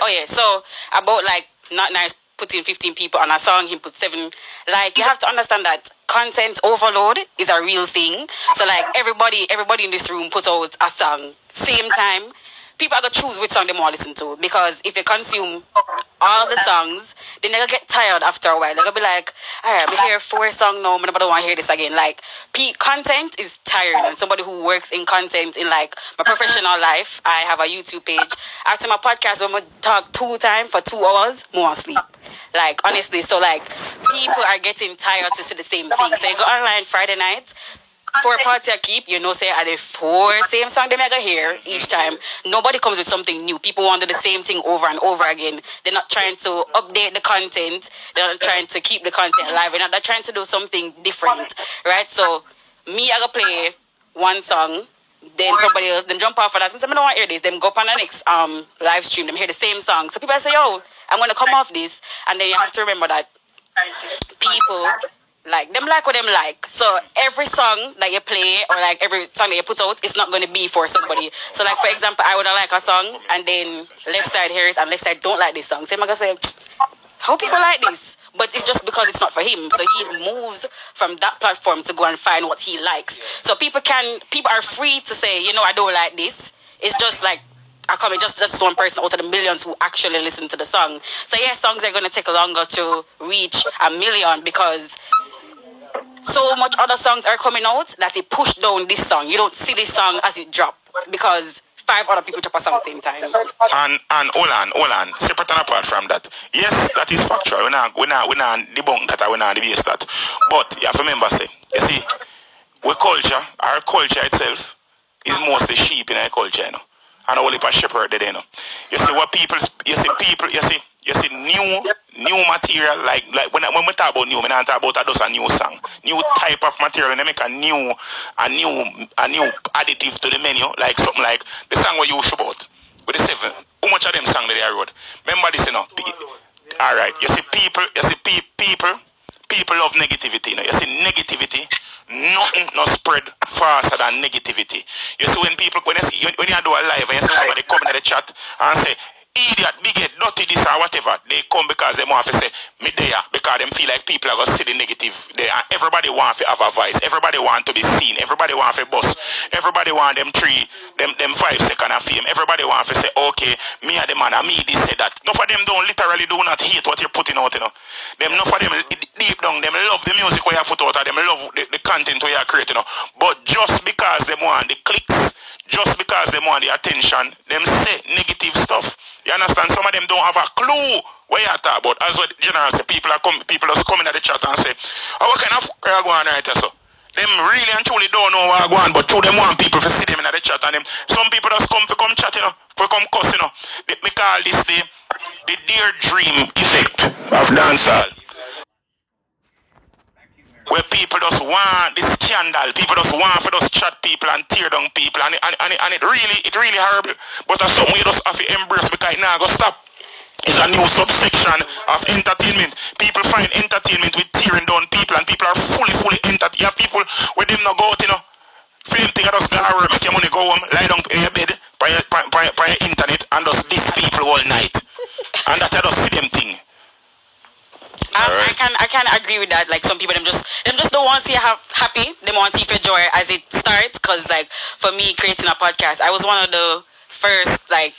oh yeah, so about like not nice putting 15 people on a song, he put 7. Like you have to understand that content overload is a real thing. So like everybody in this room put out a song same time. People are gonna choose which song they want to listen to because if you consume all the songs, then they're gonna get tired after a while. They're gonna be like, alright, I'm hear 4 songs now, but I don't want to hear this again. Like, content is tiring, and somebody who works in content in like my professional life, I have a YouTube page. After my podcast, when we talk 2 times for 2 hours, more on sleep. Like, honestly, so like, people are getting tired to see the same thing. So you go online Friday night, for a party I keep, you know, say are the 4 same song they mega hear each time. Nobody comes with something new. People want to do the same thing over and over again. They're not trying to update the content. They're not trying to keep the content alive. They're trying to do something different, right? So me, I go play one song, then somebody else, then jump off of that. I don't want to hear this. Then go up on the next live stream. Them hear the same song. So people say, yo, I'm going to come off this. And then you have to remember that people like them like what them like. So every song that you play or like every song that you put out is not going to be for somebody. So like for example, I would like a song and then Leftside hear it and Leftside don't like this song. So I'm gonna say, how people like this? But it's just because it's not for him. So he moves from that platform to go and find what he likes. So people are free to say, you know, I don't like this. It's just like I come in just one person out of the millions who actually listen to the song. So yeah, songs are gonna take longer to reach a million because so much other songs are coming out that it push down this song. You don't see this song as it drop because 5 other people drop a song at the same time. And hold on. Separate and apart from that. Yes, that is factual. We not debunk that or we not debase that. But you have to remember, say, you see, our culture itself is mostly sheep in our culture, you know. And only a shepherd there, you know. You see new material like when we talk about new, we don't talk about just a new song. New type of material and they make a new additive to the menu, like something like the song where you show about with the 7. How much of them song that they wrote? Remember this, you know. Alright, you see people love negativity, you know. You see negativity, nothing no spread faster than negativity. You see when you do a live and you see somebody come in the chat and say, idiot, bigot, dirty this or whatever, they come because they want to say, me there, because they feel like people are going to see the negative there. And everybody want to have a voice, everybody want to be seen, everybody want to boss, everybody want them 5 seconds of fame, everybody want to say, okay, me and the man, and me this, say that. None of them don't literally do not hate what you're putting out, you know. None of them deep down, them love the music where you put out, and them love the content where you're creating, you know. But just because they want the clicks, just because they want the attention, them say negative stuff. You understand? Some of them don't have a clue what you talk about. As what general say, people just come in at the chat and say, oh, what kind of are going on right here, so? Them really and truly don't know what going on, but through them want people to see them in the chat and them. Some people just come chat, you know, for come cuss, you know. Me call this the dear dream effect of dancehall. Where people just want this scandal, people just want for just chat people and tear down people, and it really horrible. But that's something you just have to embrace because it now go stop. It's a new subsection of entertainment. People find entertainment with tearing down people, and people are fully entertained. You have people where them not go out, you know. Film thing I just go out, make your money go home, lie down in your bed, by your internet, and just diss people all night. And that's how just see them thing. I can agree with that. Like some people, them just don't want to see you happy. They want to see you joy as it starts. Cause like for me, creating a podcast, I was one of the first like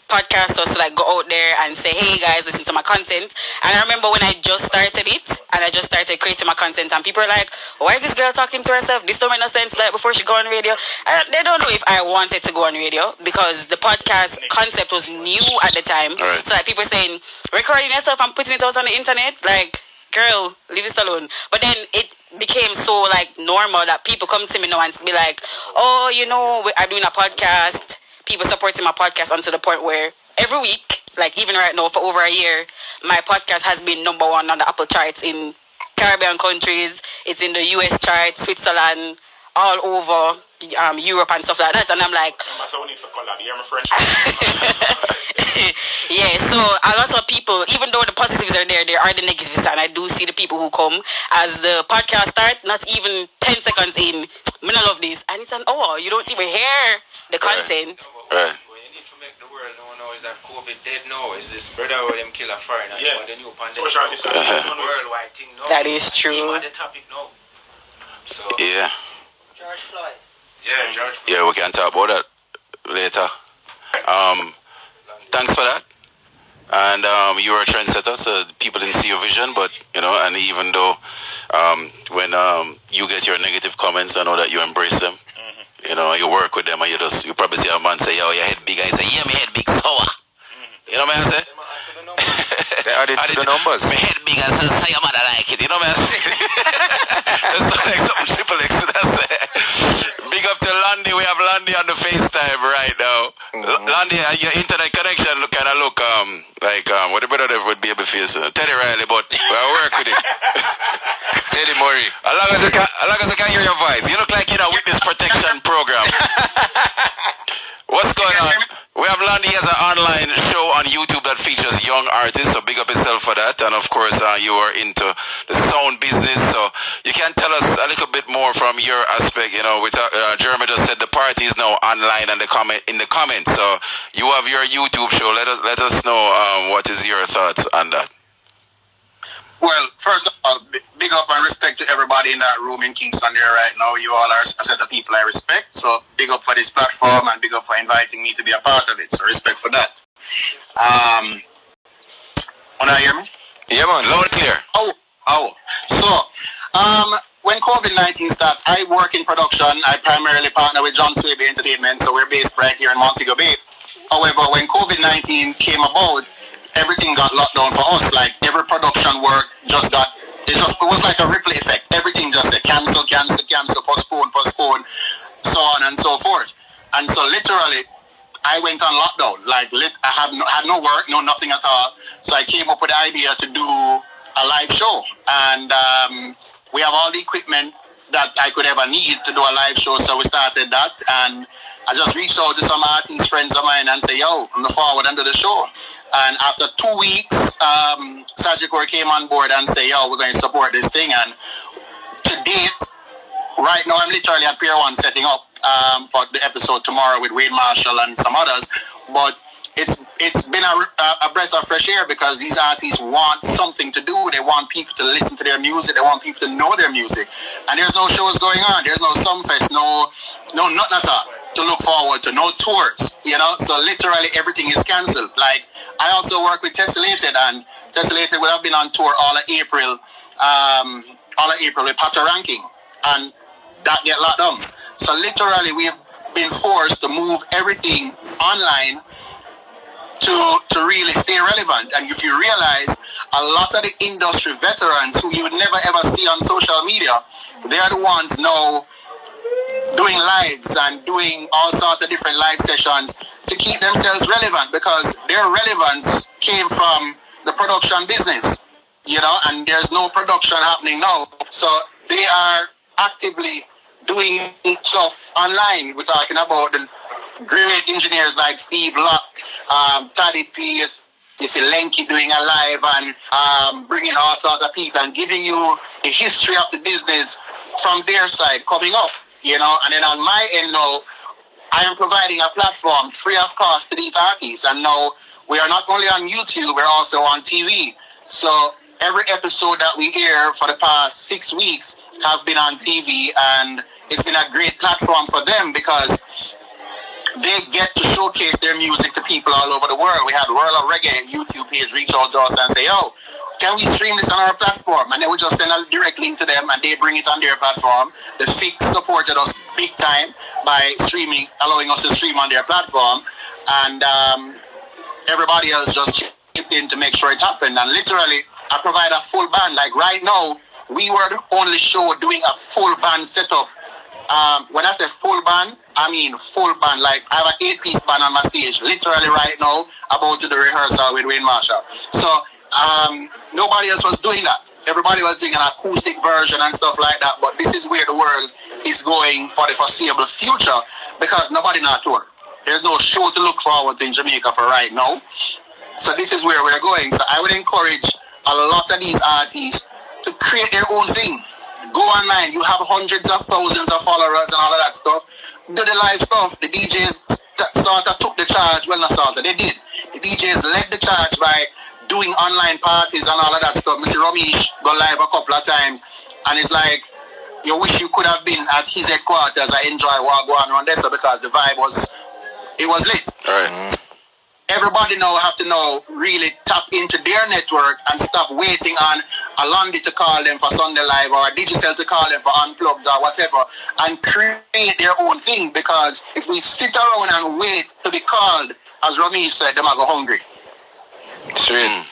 podcasters to like go out there and say, hey guys, listen to my content. And I remember when I just started it and I just started creating my content, and people are like, why is this girl talking to herself? This don't make no sense. Like before she go on radio, they don't know if I wanted to go on radio because the podcast concept was new at the time. Right. So like people saying, recording yourself and putting it out on the internet, like girl, leave this alone. But then it became so like normal that people come to me now and be like, oh, you know, I'm doing a podcast. People supporting my podcast onto the point where every week, like even right now for over a year, my podcast has been #1 on the Apple charts in Caribbean countries. It's in the US chart, Switzerland, all over Europe and stuff like that. And I'm like, yeah, so a lot of people, even though the positives are there are the negatives. And I do see the people who come as the podcast starts, not even 10 seconds in, I love this. And it's an hour. You don't even hear the content. Right. What you need to make the world know now is that COVID dead now. Is this brother with them kill a fire now? Yeah. The new pandemic. Worldwide thing now. That is true. Even the topic now. So, Yeah. George Floyd. Yeah, George Floyd. Yeah, we can talk about that later. Thanks for that. And you were a trendsetter, so people didn't see your vision, but and even though when you get your negative comments, I know that you embrace them. You work with them, and you probably see a man say, "Yo, your head big," and you say, "Yeah, my head big, sour." You know what I say? They added to the numbers. My head big, and so your mother like it. You know what I say? That's like something Triple X. Big up to Landy. We have Landy on the FaceTime right now. Landy, your internet connection look like what the brother would be able to face. Teddy Riley, but I work with it. Teddy Murray. As long as I can hear your voice. You look like you're in a witness protection program. What's going on? We have Landy as an online show on YouTube that features young artists, so big up yourself for that. And of course, you are into the sound business, so you can tell us a little bit more from your aspect. Jeremy just said the party is now online and in the comments. So you have your YouTube show. Let us know what is your thoughts on that. Well, first of all, big up and respect to everybody in that room in Kingston there right now. You all are a set of people I respect. So big up for this platform and big up for inviting me to be a part of it. So respect for that. Wanna hear me? Yeah, man. Loud and clear. So, when COVID-19 started, I work in production. I primarily partner with Walshy Entertainment. So we're based right here in Montego Bay. However, when COVID-19 came about, everything got locked down for us. Like every production work it was like a ripple effect. Everything just said cancel, postpone, so on and so forth. And so literally, I went on lockdown. Like I had no work, nothing at all. So I came up with the idea to do a live show, and we have all the equipment that I could ever need to do a live show. So we started that, and I just reached out to some artist friends of mine and say, "Yo, I'm the forward and do the show." And after 2 weeks, Sagicor came on board and say, "Yo, we're going to support this thing." And to date, right now, I'm literally at Pier 1 setting up for the episode tomorrow with Wayne Marshall and some others. But it's been a breath of fresh air because these artists want something to do. They want people to listen to their music. They want people to know their music. And there's no shows going on. There's no Sumfest, no nothing at all to look forward to, no tours, So literally everything is cancelled. Like I also work with Tessellated, and Tessellated would have been on tour all of April with Pato Ranking, and that get locked down. So literally we've been forced to move everything online to really stay relevant. And if you realize, a lot of the industry veterans who you would never ever see on social media, they are the ones now doing lives and doing all sorts of different live sessions to keep themselves relevant, because their relevance came from the production business, and there's no production happening now. So they are actively doing stuff online. We're talking about the great engineers like Steve Locke, Taddy P, you see Lenky doing a live, and bringing all sorts of people and giving you the history of the business from their side coming up. And then on my end now, I am providing a platform free of cost to these artists. And now we are not only on YouTube, we're also on TV. So every episode that we air for the past 6 weeks have been on TV, and it's been a great platform for them because they get to showcase their music to people all over the world. We had World of Reggae YouTube page reach out to us and say, "Yo, can we stream this on our platform?" And then we just send a direct link to them, and they bring it on their platform. The Fix supported us big time by allowing us to stream on their platform, and everybody else just chipped in to make sure it happened. And literally, I provide a full band. Like right now, we were the only show doing a full band setup. When I say full band, I mean full band. Like I have an 8-piece band on my stage, literally right now, about to the rehearsal with Wayne Marshall. So nobody else was doing that. everybody was doing an acoustic version and stuff like that, but this is where the world is going for the foreseeable future because nobody not tour. There's no show to look forward to in Jamaica for right now. So this is where we're going. So I would encourage a lot of these artists to create their own thing. Go online. You have hundreds of thousands of followers and all of that stuff. Do the live stuff. The DJs sort of took the charge. Well, not sort of. They did. The DJs led the charge by doing online parties and all of that stuff. Mr. Romeich go live a couple of times. And it's like, you wish you could have been at his headquarters. I enjoy what going on there because the vibe was lit. All right. Everybody now have to now really tap into their network and stop waiting on a Lundy to call them for Sunday Live or a Digicel to call them for Unplugged or whatever and create their own thing because if we sit around and wait to be called, as Romeich said, them are go hungry. Straight.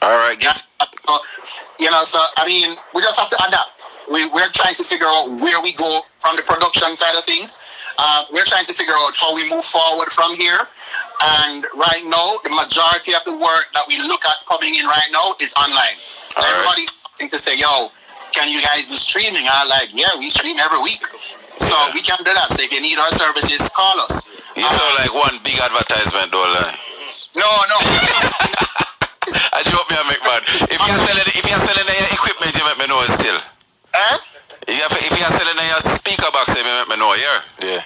All right. So I mean, we just have to adapt. We're trying to figure out where we go from the production side of things. We're trying to figure out how we move forward from here. And right now, the majority of the work that we look at coming in right now is online. So everybody's starting to say, yo, can you guys do streaming? And I'm like, yeah, we stream every week. So we can do that. So if you need our services, call us. You sound like one big advertisement, though. No. I joke me, McMahon. If you're selling your equipment, you make me know still. Huh? If you're selling your speaker box, you make me know, yeah.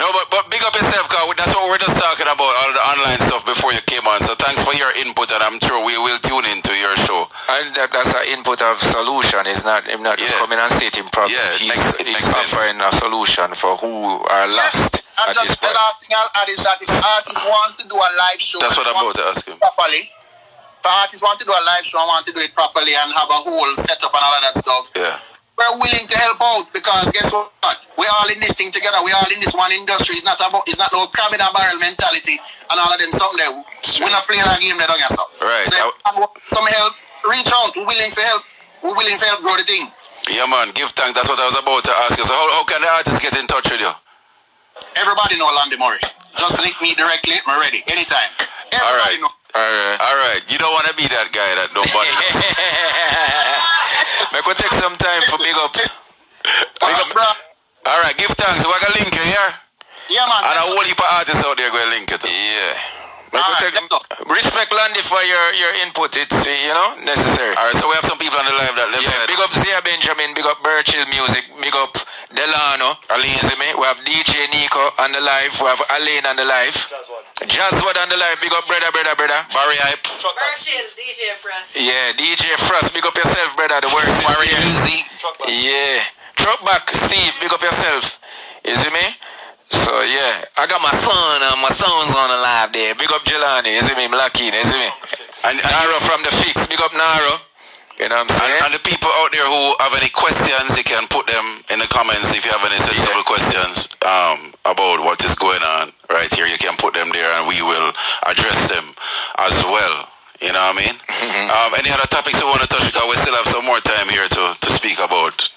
No, but big up yourself, cause that's what we're just talking about, all the online stuff before you came on. So thanks for your input, and I'm sure we will tune into your show. And that's an input of solution. It's not him not just coming and stating problems. Yeah, He's offering a solution for who are lost. And just the last thing I'll add is that if an artist wants to do a live show, that's what I'm about to ask him. Properly. If an artist wants to do a live show and want to do it properly and have a whole setup and all of that stuff, we're willing to help out because guess what? We're all in this thing together. We're all in this one industry. It's not no crab in a barrel mentality and all of them something there. We're not playing a game there, don't you, sir? Right. So if you want some help, reach out. We're willing to help. We're willing to help grow the thing. Yeah, man. Give thanks. That's what I was about to ask you. So how can the artist get in touch with you? Everybody know Landy Murray. Just link me directly. I'm ready. Anytime. Everybody know. All right. You don't want to be that guy that nobody knows. I could take some time for big up. Bro. All right, give thanks. We're going to link you here. Yeah, man. And a whole heap of artists out there going to link you too. Yeah. Respect Landy for your input. It's necessary. All right, so we have some people on the live that live. Big up Zia Benjamin. Big up Birchill Music. Big up Delano. Alizime. We have DJ Nico on the live. We have Alain on the live. Jazzwad on the live. Big up brother. Barry Hype. Birchill, DJ Frost. Yeah, DJ Frost. Big up yourself, brother. The work is Barry Easy. Yeah. Truck back, Steve. Big up yourself. You see me? So yeah, I got my son and my son's on the live there. Big up Jelani, you see me? I'm lucky, you see me? And Naro from the Fix, big up Naro. You know what I'm saying? And the people out there who have any questions, you can put them in the comments if you have any sensible questions about what is going on right here. You can put them there and we will address them as well. You know what I mean? Any other topics you want to touch? Because we still have some more time here to speak about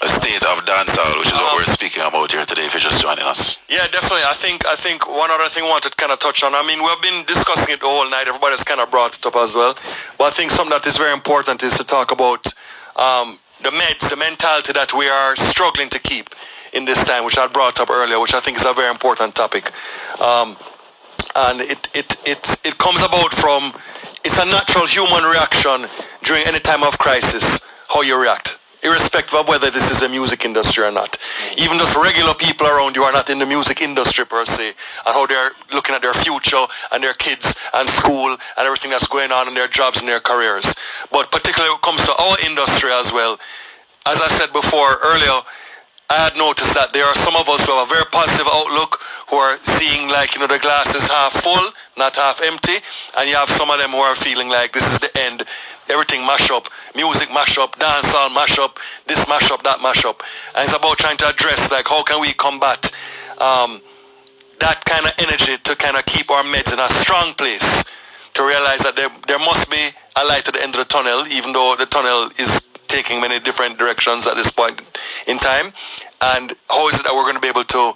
a state of dancehall, which is what we're speaking about here today, if you're just joining us. Yeah, definitely. I think one other thing I wanted to kind of touch on. I mean, we've been discussing it the whole night. Everybody's kind of brought it up as well. But I think something that is very important is to talk about the meds, the mentality that we are struggling to keep in this time, which I brought up earlier, which I think is a very important topic. And it comes about from, it's a natural human reaction during any time of crisis, how you react, irrespective of whether this is a music industry or not. Even just regular people around you are not in the music industry per se, and how they're looking at their future and their kids and school and everything that's going on in their jobs and their careers. But particularly when it comes to our industry as well, as I said before earlier, I had noticed that there are some of us who have a very positive outlook, who are seeing like, the glass is half full, not half empty, and you have some of them who are feeling like this is the end. Everything mash up, music mash up, dancehall mash up, this mash up, that mash up. And it's about trying to address like how can we combat that kind of energy to kind of keep our meds in a strong place, to realize that there must be a light at the end of the tunnel, even though the tunnel is taking many different directions at this point in time. And how is it that we're going to be able to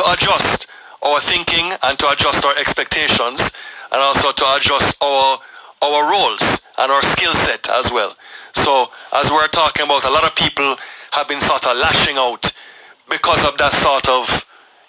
adjust our thinking and to adjust our expectations, and also to adjust our our roles and our skill set as well. So as we're talking about, a lot of people have been sort of lashing out because of that sort of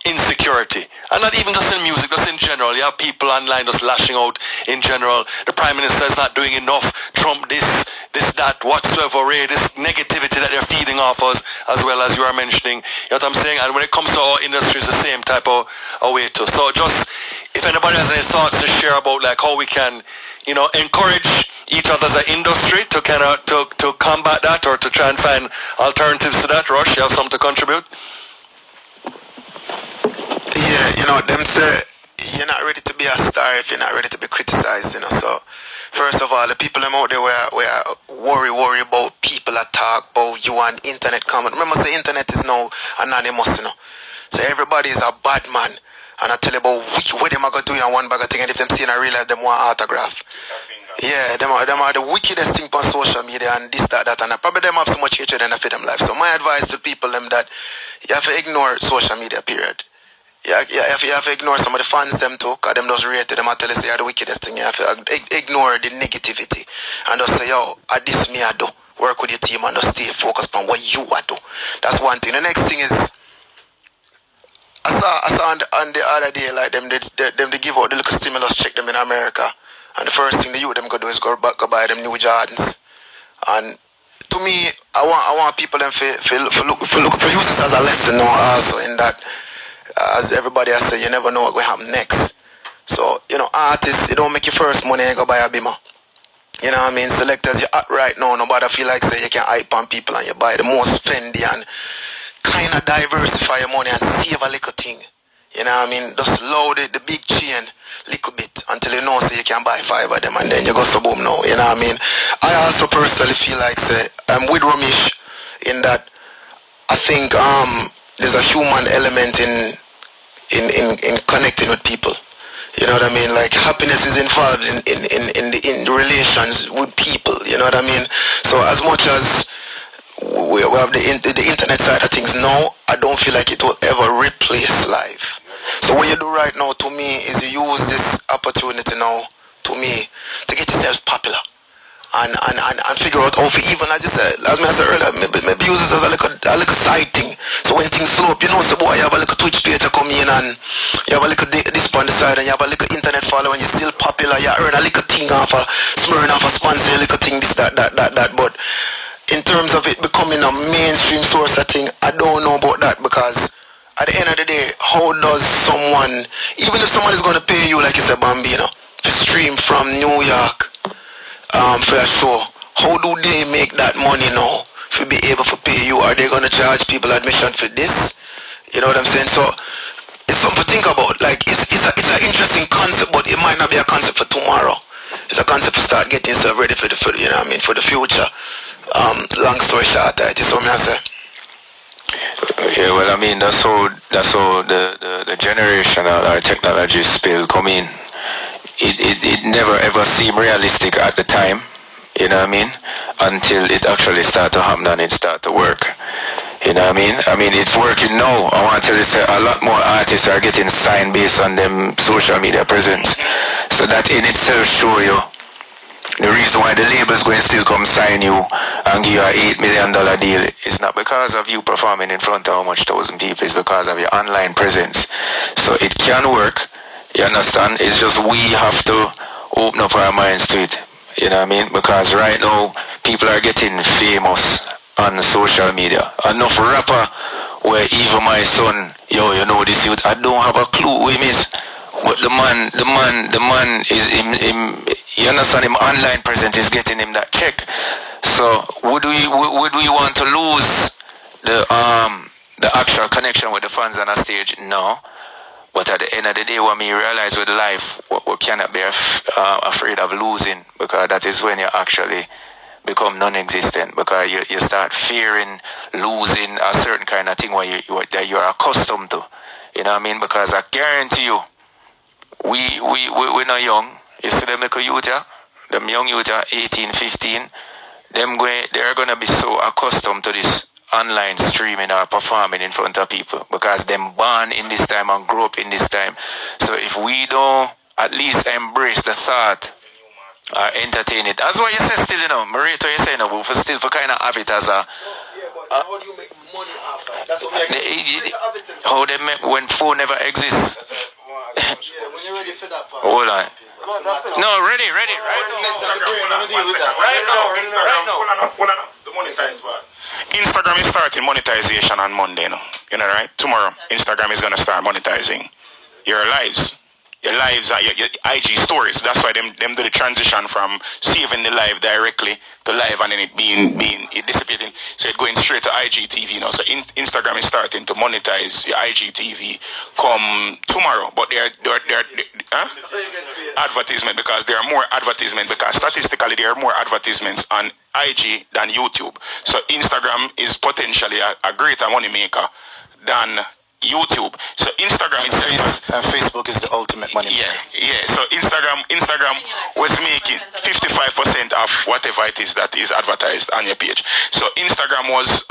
insecurity. And not even just in music, just in general. You have people online just lashing out in general. The Prime Minister is not doing enough. Trump this, that, whatsoever, this negativity that they're feeding off us, as well as you are mentioning. You know what I'm saying? And when it comes to our industry, it's the same type of way too. So just, if anybody has any thoughts to share about like how we can, encourage each other as an industry to kind of to combat that, or to try and find alternatives to that. Rush, you have something to contribute? Yeah, them say you're not ready to be a star if you're not ready to be criticized, So first of all, the people out there were worry about people that talk about you on internet comment. Remember, the internet is now anonymous, So everybody is a bad man. And I tell you about what them are going to do in one bag of thing, and if them see in a real life, them want autograph. Yeah, them are the wickedest thing on social media and this, that, and probably them have so much hatred in them life. So my advice to people them that you have to ignore social media, period. You have to ignore some of the fans them too, because them just rate them and tell you say you're the wickedest thing. You have to ignore the negativity and just say, yo, this me I do. Work with your team and just stay focused on what you are do. That's one thing. The next thing is, I saw on the other day, like them they give out the little stimulus check them in America, and the first thing the youth them go do is go buy them new Jordans. And to me, I want people them for use this as a lesson now also, in that as everybody has said, you never know what will happen next. So artists, you don't make your first money and go buy a Beamer. You know what I mean? Selectors, you're at right now, nobody feel like say you can hype on people and you buy the most Fendi and kind of diversify your money and save a little thing. You know what I mean? Just load it, the big chain, little bit, until you know so you can buy 5 of them and then you go so boom now. You know what I mean? I also personally feel like say I'm with Romeich in that I think there's a human element in connecting with people. You know what I mean? Like happiness is involved in the relations with people. You know what I mean? So as much as we have the internet side of things now, I don't feel like it will ever replace live. So what you do right now to me is you use this opportunity now to me to get yourself popular and figure out how to, even as I said earlier, maybe use this as a little side thing. So when things slow up, so boy, you have a little Twitch page to come in and you have a little this on the side and you have a little internet following, you're still popular, you earn a little thing off a smearing off a sponsor, a little thing, this, that. But in terms of it becoming a mainstream source of thing, I don't know about that, because at the end of the day, how does someone, even if someone is going to pay you, like you said, Bambino, to stream from New York for a show, how do they make that money now to be able to pay you? Are they going to charge people admission for this? You know what I'm saying? So it's something to think about. Like it's an interesting concept, but it might not be a concept for tomorrow. It's a concept to start getting yourself ready for the for the future. Long story short, that is what I say. Okay, well, I mean that's how the generational or technology spill come in. It never ever seemed realistic at the time, you know what I mean, until it actually start to happen and it start to work. You know what I mean? I mean, it's working now. I want to tell you, say, a lot more artists are getting signed based on them social media presence. So that in itself show you the reason why the labels going to still come sign you and give you a $8 million deal is not because of you performing in front of how much thousand people, it's because of your online presence. So it can work, you understand? It's just we have to open up our minds to it, you know what I mean? Because right now, people are getting famous on social media. Enough rapper where even my son, yo, you know this youth, I don't have a clue who him is. But the man is him, you understand, him online presence is getting him that check. So would we want to lose the actual connection with the fans on a stage? No. But at the end of the day, when we realize with life, we cannot be afraid of losing, because that is when you actually become non-existent, because you start fearing losing a certain kind of thing that you're accustomed to. You know what I mean? Because I guarantee you, we're not young. You see them little youth, them young youth, 18, 15, they're going to be so accustomed to this online streaming or performing in front of people, because them born in this time and grow up in this time. So if we don't at least embrace the thought entertain it. That's what you say still, you know. Marito, you say, no, but for still for kind of have it as a... how do you make money off it? That's what how they make when phone never exists. when you're ready for that part. Hold on. No, ready. Right now. The monetize part. Instagram is starting monetization on Monday, you know, right? Tomorrow, Instagram is gonna start monetizing your lives. Your lives are your IG stories. That's why them do the transition from saving the live directly to live and then it being it dissipating. So it going straight to IGTV now. So Instagram is starting to monetize your IGTV come tomorrow. But they're advertisement because there are more advertisements because statistically there are more advertisements on IG than YouTube. So Instagram is potentially a greater money maker than YouTube. So Instagram and Facebook is the ultimate money. Yeah. So Instagram was making 55% of whatever it is that is advertised on your page. So Instagram was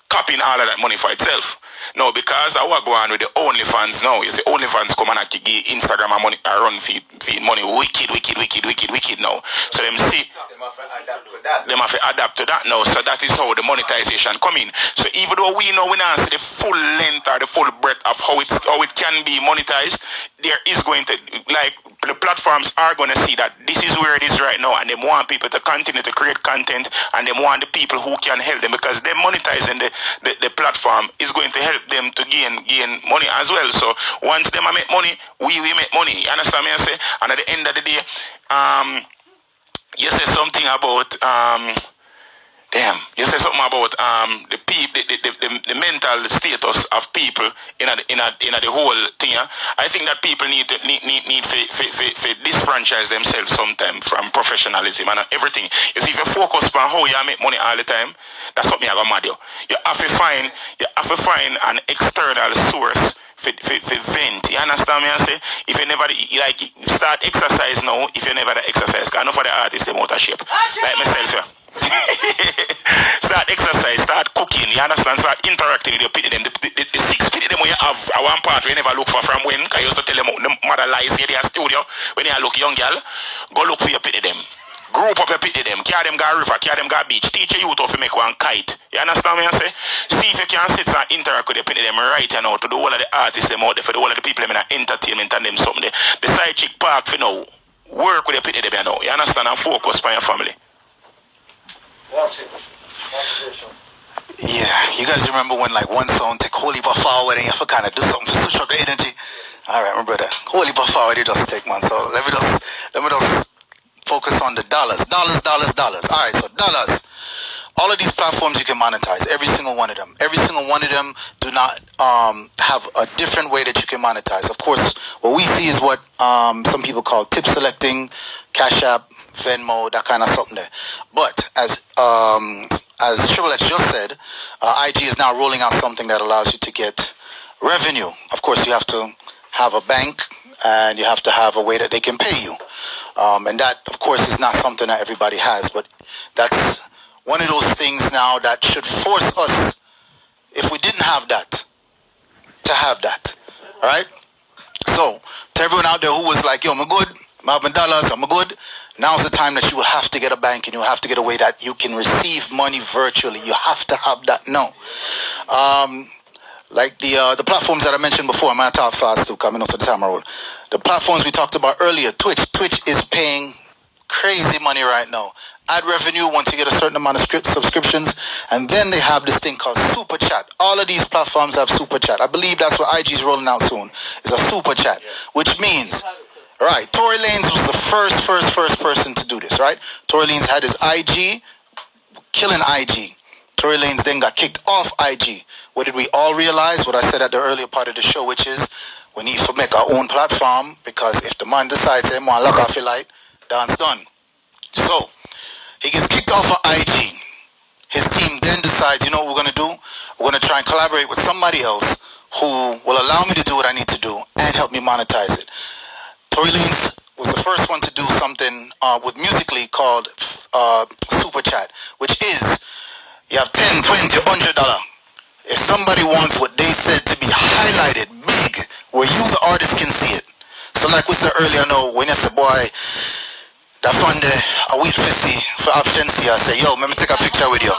copying all of that money for itself. No, because I was going with the OnlyFans now. You see, OnlyFans come and give Instagram a money, a run feed money wicked now. So them see, them have to adapt to that now. So that is how the monetization come in. So even though we know we not see the full length or the full breadth of how it can be monetized, there is going to, like, the platforms are going to see that this is where it is right now, and they want people to continue to create content, and they want the people who can help them, because them monetizing the platform is going to help them to gain money as well. So once them make money, we make money. You understand me? I say, and at the end of the day, you say something about you say something about the mental status of people in the whole thing. I think that people need to disfranchise themselves sometime from professionalism and everything. You see, if you focus on how you make money all the time, that's something I got mad you. You have to find an external source for vent. You understand me? I say, if you never like start exercise now, if you never exercise, because enough of the artists them out of shape. Like myself, yeah. Start exercise, start cooking, you understand, start interacting with your pity them. The 6 pity them when you have a one part we never look for from when, because you used to tell them the mother lies here, their studio, when you look young girl, go look for your pity them. Group up your pity them, carry them go river, carry them go beach, teach your youth how to make one kite. You understand me I say? See if you can sit and interact with the pity them right now to the whole of the artists them out there, for the whole of the people them in entertainment and them something. The side chick park for now, work with the pity them now, you understand, and focus on your family. Yeah, you guys remember when like one song take whole heap of forward and you have to kind of do something to switch up the energy? Alright, my brother, whole heap of forward it just take, man. So let me just focus on the dollars. Alright, so dollars. All of these platforms you can monetize, every single one of them. Every single one of them do not have a different way that you can monetize. Of course, what we see is what some people call tip selecting, Cash App, Venmo, that kind of something there. But as Triple X just said, IG is now rolling out something that allows you to get revenue. Of course, you have to have a bank and you have to have a way that they can pay you. And that, of course, is not something that everybody has. But that's one of those things now that should force us, if we didn't have that, to have that. All right? So, to everyone out there who was like, yo, I'm good, I'm having dollars, I'm good. Now's the time that you will have to get a bank and you will have to get a way that you can receive money virtually. You have to have that now. Like the platforms that I mentioned before, I'm going to talk fast too, coming up to the time roll. The platforms we talked about earlier, Twitch is paying crazy money right now. Ad revenue once you get a certain amount of subscriptions, and then they have this thing called Super Chat. All of these platforms have Super Chat. I believe that's what IG is rolling out soon. It's a Super Chat, which means... Right, Tory Lanez was the first person to do this, right? Tory Lanez had his IG, killing IG. Tory Lanez then got kicked off IG. What did we all realize? What I said at the earlier part of the show, which is we need to make our own platform, because if the man decides they want to lock off your light, dance done. So, he gets kicked off of IG. His team then decides, you know what we're going to do? We're going to try and collaborate with somebody else who will allow me to do what I need to do and help me monetize it. Tory Lanez was the first one to do something with Musically called Super Chat, which is you have $10, $20, $100. If somebody wants what they said to be highlighted big, where you the artist can see it. So like we said earlier, no, when you say, boy, that fund a week for absence, I say, yo, let me take a picture with you.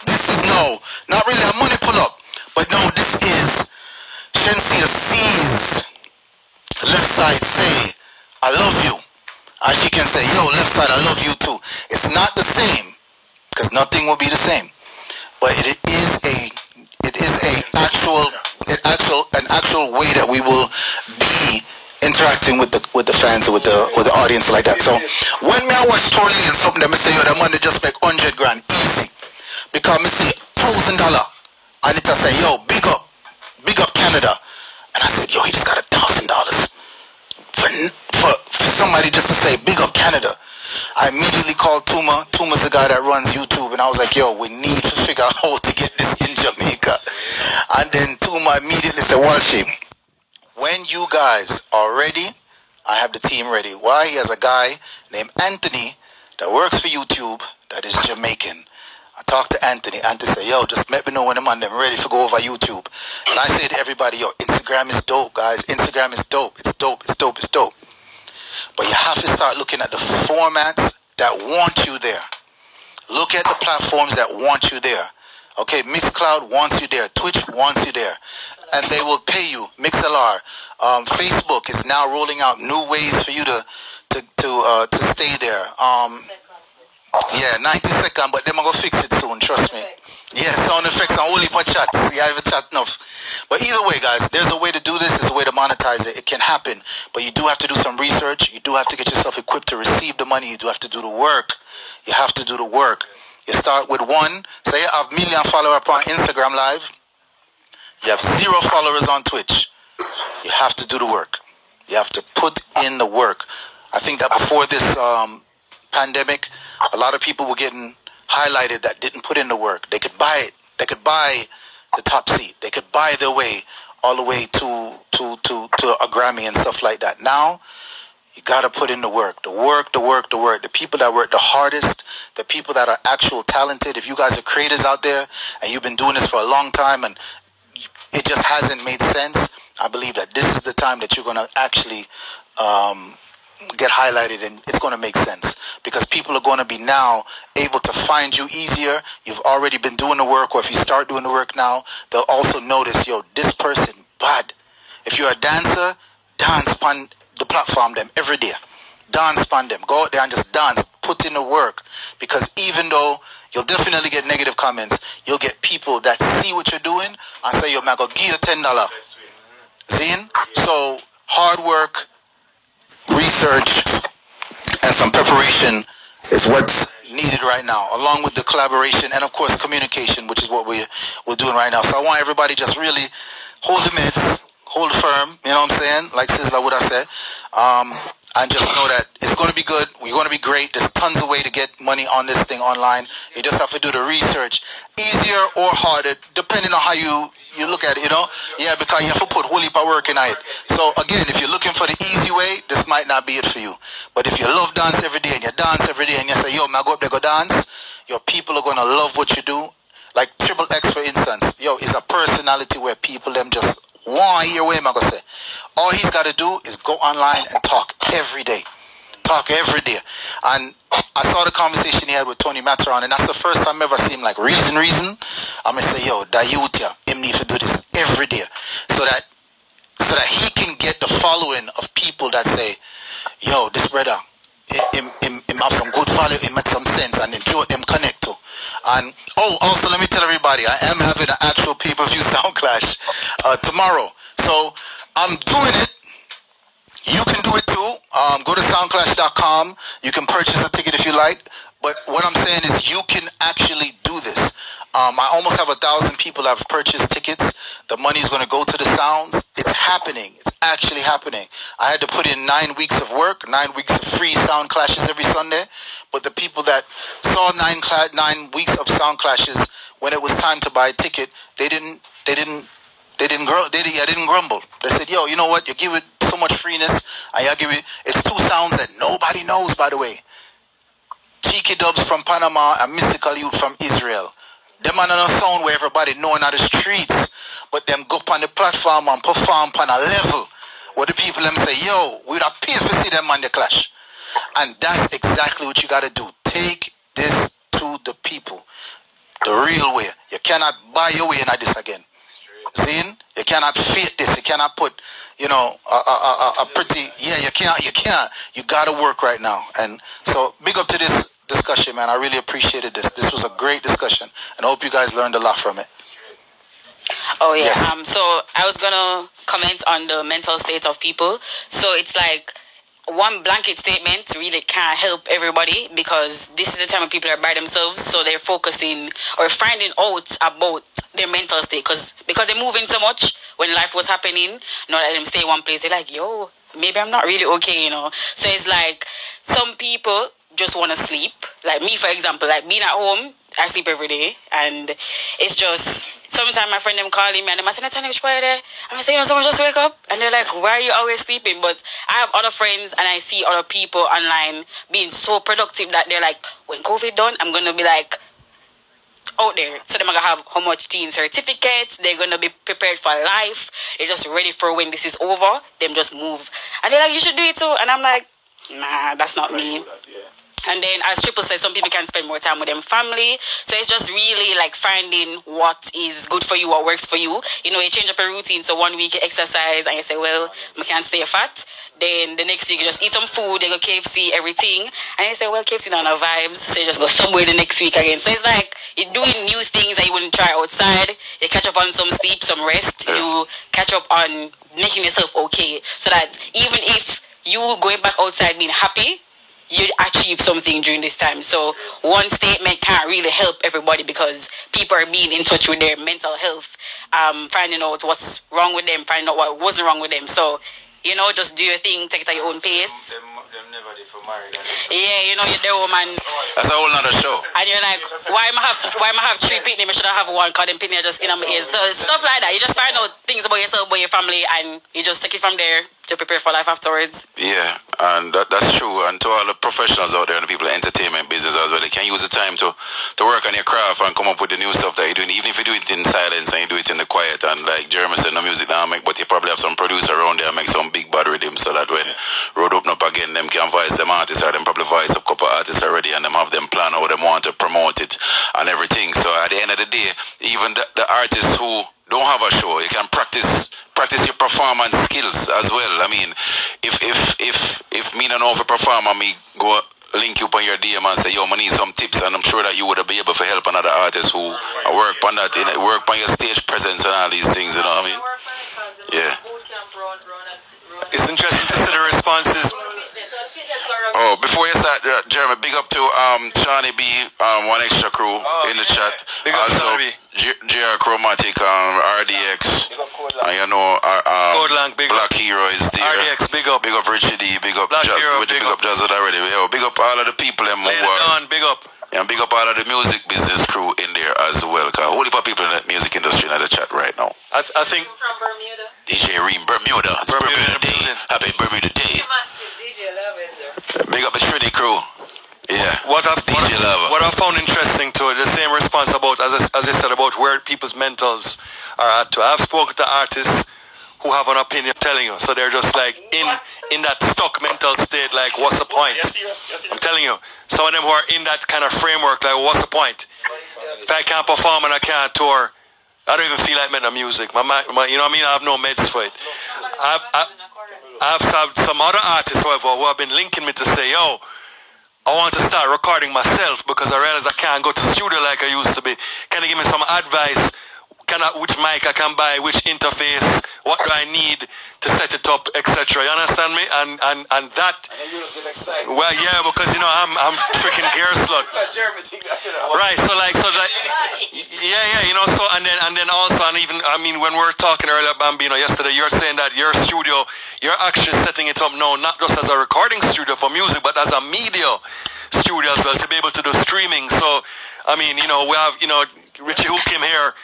This is not really a money pull up, but no, this is Shensia sees Leftside say, I love you. And she can say, yo, Leftside, I love you too. It's not the same, because nothing will be the same. But it is an actual way that we will be interacting with the fans, with the audience like that. So when me I watch Tory and something that me say, yo, that money just make 100 grand easy. Because me see $1,000 and it just say, yo, big up Canada. And I said, yo, he just got $1,000 for somebody just to say big up Canada. I immediately called Tuma. Tuma's the guy that runs YouTube, and I was like, yo, we need to figure out how to get this in Jamaica. And then Tuma immediately said, Walshy, when you guys are ready, I have the team ready. Why? He has a guy named Anthony that works for YouTube that is Jamaican. I talked to Anthony. Anthony said, yo, just let me know when I'm ready to go over YouTube. And I say to everybody, yo, Instagram is dope, guys. Instagram is dope. It's dope. It's dope. It's dope. But you have to start looking at the formats that want you there. Look at the platforms that want you there. Okay, Mixcloud wants you there. Twitch wants you there. And they will pay you. Mixlr. Facebook is now rolling out new ways for you to stay there. Yeah, 90 seconds, but they're going to fix it soon, trust me. Yeah, sound effects and only for chat. See, I have a chat enough. But either way, guys, there's a way to do this. There's a way to monetize it. It can happen. But you do have to do some research. You do have to get yourself equipped to receive the money. You do have to do the work. You have to do the work. You start with one. Say you have 1 million followers on Instagram Live. You have 0 followers on Twitch. You have to do the work. You have to put in the work. I think that before this pandemic, a lot of people were getting highlighted that didn't put in the work. They could buy it. They could buy the top seat. They could buy their way all the way to a Grammy and stuff like that. Now, you got to put in the work. The work. The people that work the hardest, the people that are actual talented. If you guys are creators out there and you've been doing this for a long time and it just hasn't made sense, I believe that this is the time that you're going to actually get highlighted, and it's going to make sense because people are going to be now able to find you easier. You've already been doing the work, or if you start doing the work now, they'll also notice, yo, this person bad. If you're a dancer, dance on the platform them every day. Dance on them. Go out there and just dance. Put in the work, because even though you'll definitely get negative comments, you'll get people that see what you're doing and say, yo, man, go give you $10. Zine? So hard work, research, and some preparation is what's needed right now, along with the collaboration and, of course, communication, which is what we're doing right now. So I want everybody just really hold the mids, hold firm, you know what I'm saying? Like Sizzla would have said. And just know that it's going to be good. We're going to be great. There's tons of way to get money on this thing online. You just have to do the research. Easier or harder, depending on how you look at it, you know? Yeah, because you have to put whole heap of work in it. So, again, if you're looking for the easy way, this might not be it for you. But if you love dance every day and you dance every day and you say, yo, man, go up there, go dance, your people are going to love what you do. Like Triple X, for instance, yo, is a personality where people them just want to hear what I'm going to say. All he's got to do is go online and talk every day. Talk every day. And I saw the conversation he had with Tony Matron, and that's the first time I've ever seen him like reason. I'm going to say, yo, that youth here, him need to do this every day. So that he can get the following of people that say, yo, this brother, him have some good value, him make some sense, and enjoy them connect to. And also let me tell everybody, I am having an actual pay-per-view sound clash tomorrow. So I'm doing it. You can do it too. Go to soundclash.com. You can purchase a ticket if you like. But what I'm saying is you can actually do this. I almost have 1,000 people that have purchased tickets. The money is going to go to the sounds. It's happening. It's actually happening. I had to put in 9 weeks of work, 9 weeks of free sound clashes every Sunday. But the people that saw 9 weeks of sound clashes, when it was time to buy a ticket, they didn't grumble. They said, yo, you know what? You give it so much freeness, and you give it. It's 2 sounds that nobody knows, by the way. Cheeky Dubs from Panama and Mystical Youth from Israel. Them are on a sound where everybody knowing on the streets, but them go up on the platform and perform on a level what the people them say, yo, we would have paid for see them on the clash. And that's exactly what you got to do. Take this to the people. The real way. You cannot buy your way into this again. See? You cannot fake this. You cannot put, you know, a pretty, you can't. You got to work right now. And so big up to this discussion, man. I really appreciated this. This was a great discussion. And I hope you guys learned a lot from it. Oh yeah. Yes. So I was gonna comment on the mental state of people. So it's like one blanket statement really can't help everybody because this is the time when people are by themselves, so they're focusing or finding out about their mental state because they're moving so much when life was happening. Not let them stay in one place. They're like, yo, maybe I'm not really okay, you know. So it's like some people just want to sleep. Like me, for example, like being at home, I sleep every day, and it's just sometimes my friend them calling me and I say, Nathan, which part there? I'm saying, someone just wake up, and they're like, why are you always sleeping? But I have other friends and I see other people online being so productive that they're like, when COVID done, I'm gonna be like out there. So they're gonna have how much teen certificates, they're gonna be prepared for life, they're just ready for when this is over, them just move. And they're like, you should do it too. And I'm like, nah, that's not me. And then, as Triple said, some people can spend more time with them family. So it's just really like finding what is good for you, what works for you. You know, you change up your routine. So 1 week you exercise and you say, well, I can't stay fat. Then the next week you just eat some food, you go KFC, everything. And you say, well, KFC don't have vibes. So you just go somewhere the next week again. So it's like you're doing new things that you wouldn't try outside. You catch up on some sleep, some rest. You catch up on making yourself okay. So that even if you going back outside being happy, you achieve something during this time. So one statement can't really help everybody because people are being in touch with their mental health, finding out what's wrong with them, finding out what wasn't wrong with them. So, you know, just do your thing, take it at your own pace. Yeah, you know, you're the woman. That's a whole nother show. And you're like, why am I have 3 picnics? I should have one because them picnics just in my ears. So, stuff like that. You just find out things about yourself, about your family, and you just take it from there to prepare for life afterwards. Yeah, and that's true. And to all the professionals out there and the people in the entertainment business as well, they can use the time to work on your craft and come up with the new stuff that you're doing, even if you do it in silence and you do it in the quiet. And like Jeremy said, no music now make, but you probably have some producer around there and make some big bad rhythms so that when road open up again, them can voice them artists or them probably voice a couple artists already and them have them plan how they want to promote it and everything. So at the end of the day, even the artists who don't have a show, you can practice your performance skills as well. I mean, if me don't know if a performer, me go link you up on your DM and say, yo, I need some tips, and I'm sure that you would be able to help another artist who work on that, work on your stage presence and all these things, you know what I mean? Yeah. It's interesting to see the responses. Oh, before you start, Jeremy, big up to Shawnee B, One Extra Crew in the chat. Big up also, Shawnee B. JR Chromatic, RDX, and you know, Black Hero is there. RDX, big up. Big up Richie D, big up Black Jazz, Hero, big up Jazz already. Yo, big up all of the people who are. Big up. And big up all of the music business crew in there as well. Cause whole heap of people in the music industry in the chat right now. I think From Bermuda. DJ Reem, Bermuda. It's Bermuda Day. Happy Bermuda Day. Massive DJ love is there. Big up the Trinity crew. Yeah. what I found interesting to it, the same response about as I said about where people's mentals are at. I've spoken to artists who have an opinion telling you, so they're just like in that stuck mental state, like what's the point? I'm telling you, some of them who are in that kind of framework, like what's the point? If I can't perform and I can't tour, I don't even feel like making music. You know what I mean? I have no meds for it. I have some other artists, however, who have been linking me to say, yo, I want to start recording myself because I realize I can't go to the studio like I used to be. Can you give me some advice? Which mic I can buy, which interface, what do I need to set it up, etc. You understand me? And that. Well, yeah, because you know I'm freaking gear slut. Right. So yeah, you know. So and then also, and even I mean, when we were talking earlier, Bambino, yesterday, you're saying that your studio, you're actually setting it up now, not just as a recording studio for music, but as a media studio as well to be able to do streaming. So I mean, you know, we have Richie who came here.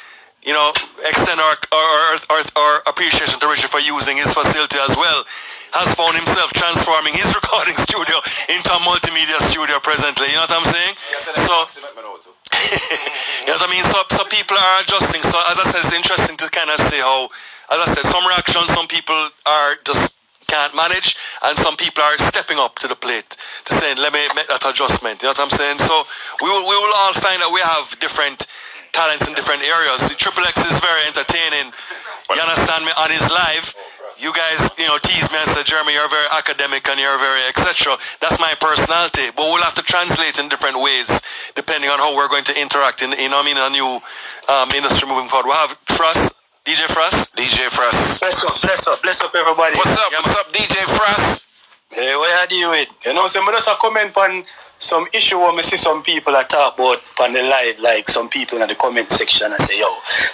You know, extend our appreciation to Richard for using his facility as well. Has found himself transforming his recording studio into a multimedia studio presently. You know what I'm saying? So, you know what I mean? So people are adjusting. So as I said, it's interesting to kind of see how, as I said, some reactions, some people are just can't manage, and some people are stepping up to the plate to saying, let me make that adjustment. You know what I'm saying? So we will all find that we have different talents in different areas. The Triple X is very entertaining. You understand me? On his live, you guys, tease me and say, Jeremy, you're very academic and you're very etc. That's my personality. But we'll have to translate in different ways depending on how we're going to interact in a new industry moving forward. We'll have Frost, DJ Frost. DJ Frost. Bless up everybody. What's up, DJ Frost? Hey, what are you with? So I just comment on some issue where I see some people that talk about on the live, like some people in the comment section and say, yo,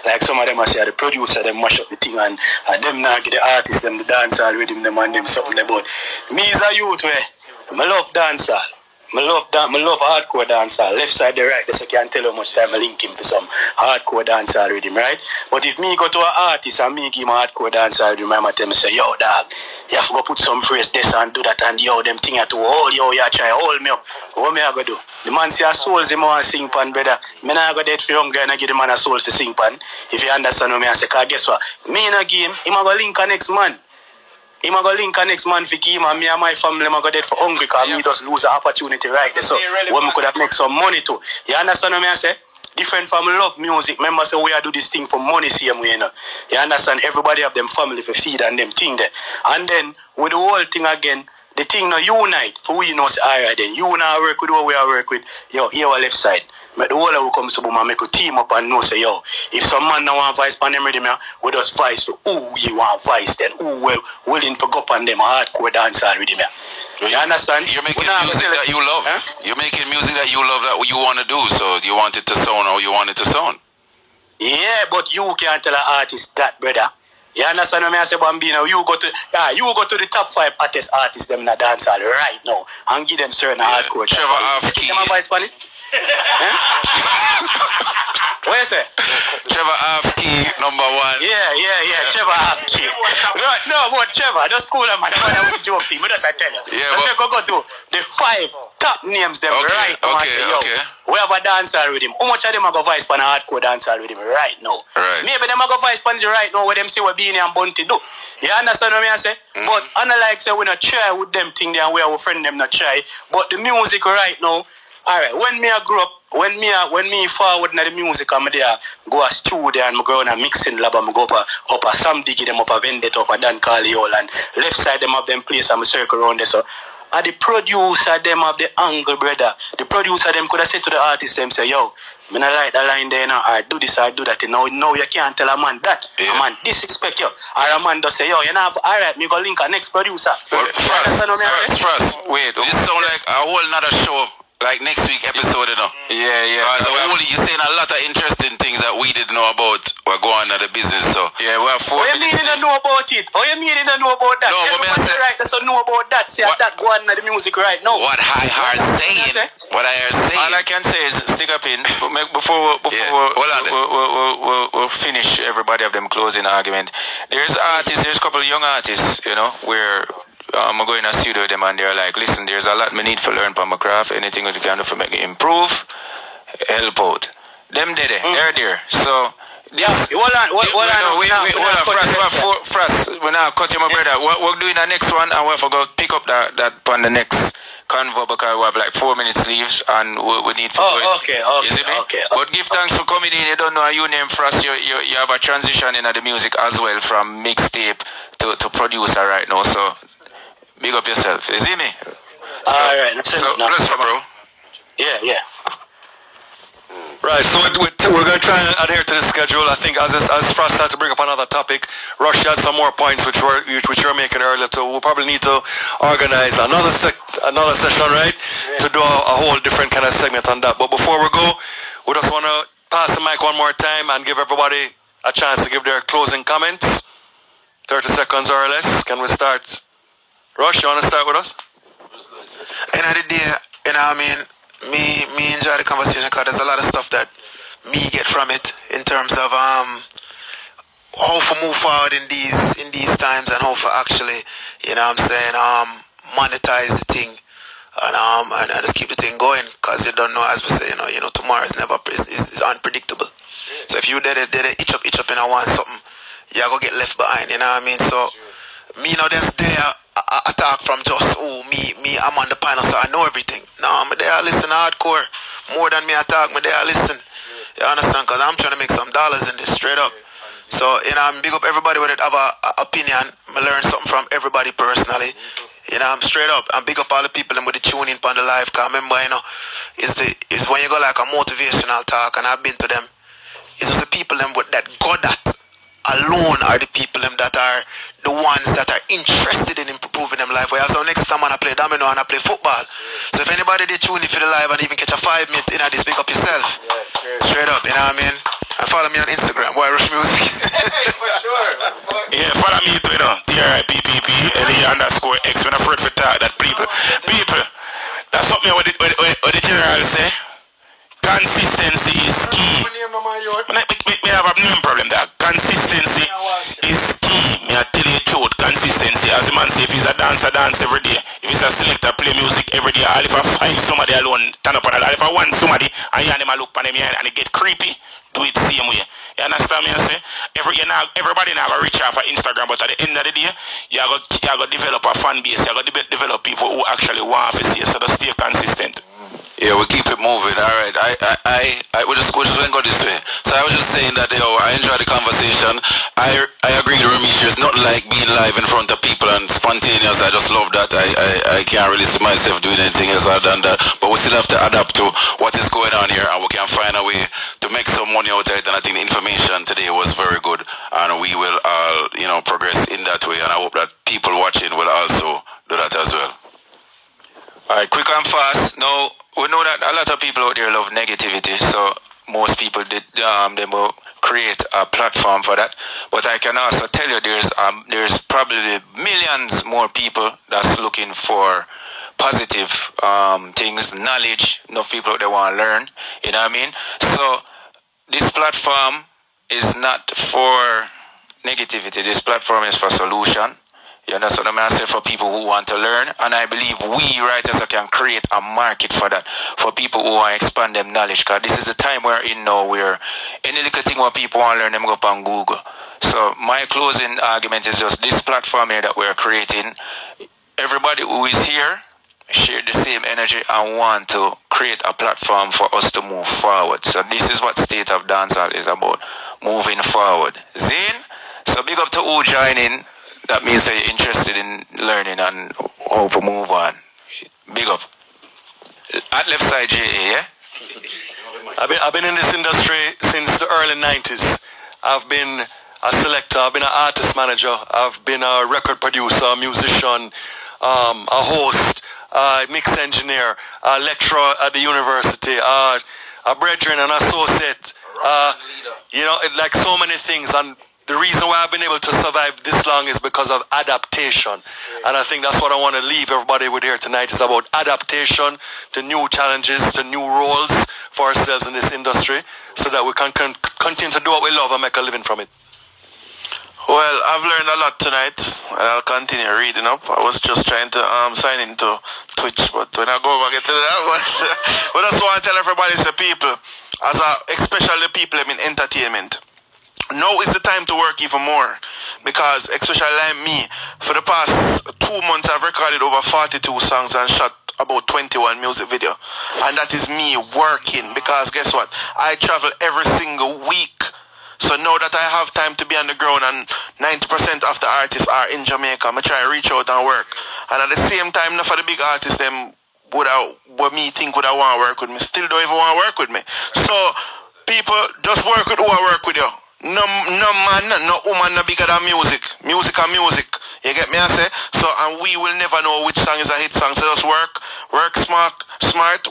like some of them I say the producer, them mash up the thing and them not get the artists, them the dancehall rhythm, them and them something about. Me as a youth, I love dancehall. I love hardcore dancehall. Left side, the right. This I can't tell how much time I link him for some hardcore dancehall rhythm, right? But if me go to an artist and me give him a hardcore dancehall rhythm, I tell me say, yo, dog, you have to go put some phrase this and do that and yo, them thing to hold you try hold me up. What me I go do? The man say a souls him want to sing pan, brother. Me not go dead for hungry and I give the man a soul to sing pan. If you understand what me I say, cause guess what? Me in a game, him a go link a next man. Him a go link a next man for game and me and my family a go dead for hungry because me just lose the opportunity right there. So when we could have make some money too. You understand what I say? Different family love music. Remember say we are do this thing for money same way, You understand? Everybody have them family for feed and them thing there. And then with the whole thing again, the thing now unite for we know say alright then. You now work with what we are work with. Yo, here our left side. But the whole of we come to boom and make a team up and know say yo, if some man now want vice pan them rhythm, we just vice for who you want vice then, who well willing to go up on them hardcore dancehall rhythm. You understand? You're making music that you love. Huh? You're making music that you love, that you want to do, so you want it to sound how you want it to sound. Yeah, but you can't tell an artist that, brother. You understand what I say, Bambino? You go to the top 5 artists them in the dancehall right now and give them certain hardcore. Trevor Afki. Give them a vice pan it? What you say? Trevor Afki, number 1. Yeah, Trevor Afki. No, but Trevor, just cool man. I was joking, but that's I tell you. Yeah, let's go to the 5 top names them right now. Okay. We have a dancehall with him. How much of them are go vice pan a hardcore dancehall with him right now? Right. Maybe them are go vice pan right now where them say what Beanie and Bunty do. You understand what I say? Mm-hmm. But unlike say we not try with them thing there and we our friend them not try. But the music right now, alright, when me I grew up, when me forward in the music, I'm there, go a studio and I go on a mixing lab and I go up a Sam Diggy them up a Vendetta up a Dan Carliol and left side them have them place and I circle around there. So and the producer them have the angle, brother. The producer them could have said to the artist them say, yo, me not like that line there now, I do this, I do that. No, you can't tell a man that. Yeah. A man disrespect you. Or a man just say, yo, you know, alright, me go link a next producer. Well, Frost, wait, this sound like a whole nother show. Like next week episode, Yeah. You're saying a lot of interesting things that we didn't know about what going on in the business, so. Yeah, we have 4 minutes. What you mean you don't know about it? What you mean you don't know about that? No, what I say? Right, so know about that. Say that go on in the music right now. What I are saying. All I can say is stick up in. Before we'll finish everybody of them closing argument. There's a couple of young artists, where I'm going to a studio with them and they're like, listen, there's a lot me need to learn from my craft. Anything we can do for make it improve, help out. Them did it. They're there. So Frost, we're now cutting my brother. We're doing the next one and we'll have to go pick up that on the next convo because we have like 4 minutes leaves and we need to go. Okay. But give thanks for coming in. You don't know your name, Frost. You have a transition in the music as well from mixtape to producer right now. So big up yourself. You see me? Alright. So bless you, bro. Yeah. Right, so we're going to try and adhere to the schedule. I think as Frost had to bring up another topic, Rush had some more points which you're making earlier, so we'll probably need to organize another session, right, to do a whole different kind of segment on that. But before we go, we just want to pass the mic one more time and give everybody a chance to give their closing comments. 30 seconds or less. Can we start? Rush, you want to start with us? End of the day, I mean, me enjoy the conversation because there's a lot of stuff that me get from it in terms of how to move forward in these times and how to actually, monetize the thing and just keep the thing going because you don't know, as we say, tomorrow is unpredictable. So if you did it itch up and I want something, you're gonna get left behind, you know what I mean? So me just there I talk from just me I'm on the panel so I know everything. No, I'm there I listen hardcore. More than me I talk, me there I listen. You understand? Cause I'm trying to make some dollars in this straight up. So, you know, I'm big up everybody with it have a opinion. I learn something from everybody personally. You know, I'm straight up. I'm big up all the people and with the tune in on the live. Cause remember, you know, it's when you go like a motivational talk and I've been to them. It's just the people them with that got that alone are the people them that are the ones that are interested in improving them life. Whereas so next time when I play domino and I play football. So if anybody they tune in for the live and even catch a 5 minute in this, pick up yourself. Straight up, you know what I mean? And follow me on Instagram, Romeich Music. For sure. Yeah, follow me too, you know. TRIPPP, LE_X. When I'm afraid for talk that people, that's something what the general say. Consistency is key. Me have a name problem there. Consistency is key. Me I tell you the truth. Consistency. As the man say, if he's a dancer, dance every day. If he's a selector, play music every day. Or if I find somebody alone, turn up on it. Or if I want somebody and you and him a look on him and it get creepy, do it same way. You understand me? I say everybody now reach out for Instagram, but at the end of the day, you got to develop a fan base. You got to develop people who actually want to see you. So just stay consistent. Yeah, we keep it moving. All right, we just going to go this way. So I was just saying that I enjoy the conversation. I agree with Romeich. It's not like being live in front of people and spontaneous. I just love that. I can't really see myself doing anything else other than that. But we still have to adapt to what is going on here, and we can find a way to make some money out of it. And I think the information today was very good, and we will all progress in that way. And I hope that people watching will also do that as well. All right, quick and fast. Now, we know that a lot of people out there love negativity, so most people they will create a platform for that. But I can also tell you there's probably millions more people that's looking for positive things, knowledge. Enough people out there want to learn. You know what I mean? So this platform is not for negativity. This platform is for solution. Yeah, that's what I say for people who want to learn. And I believe we writers can create a market for that, for people who want to expand them knowledge. Because this is the time we're in now where any little thing what people want to learn, them go up on Google. So my closing argument is just this platform here that we're creating. Everybody who is here share the same energy and want to create a platform for us to move forward. So this is what State of Dancehall is about, moving forward. Zane, so big up to who joining. That means that you're interested in learning and how to move on. Big up. At Leftside J, yeah? I've been in this industry since the early 90s. I've been a selector, I've been an artist manager, I've been a record producer, a musician, a host, a mix engineer, a lecturer at the university, a brethren, an associate, like so many things. And the reason why I've been able to survive this long is because of adaptation. And I think that's what I want to leave everybody with here tonight, is about adaptation to new challenges, to new roles for ourselves in this industry, so that we can continue to do what we love and make a living from it. Well, I've learned a lot tonight, and I'll continue reading up. I was just trying to sign into Twitch, but when I go over, I get to that one. But I just want to tell everybody, so people, especially people in entertainment, now is the time to work even more, because especially like me, for the past 2 months I've recorded over 42 songs and shot about 21 music video, and that is me working, because guess what, I travel every single week. So now that I have time to be on the ground and 90% of the artists are in Jamaica, I try to reach out and work. And at the same time, for the big artists, them what me think would I want to work with me, still don't even want to work with me. So people, just work with who I work with you. No man, no woman, no bigger than music. Music and music. You get me, I say? So, and we will never know which song is a hit song. So just work smart,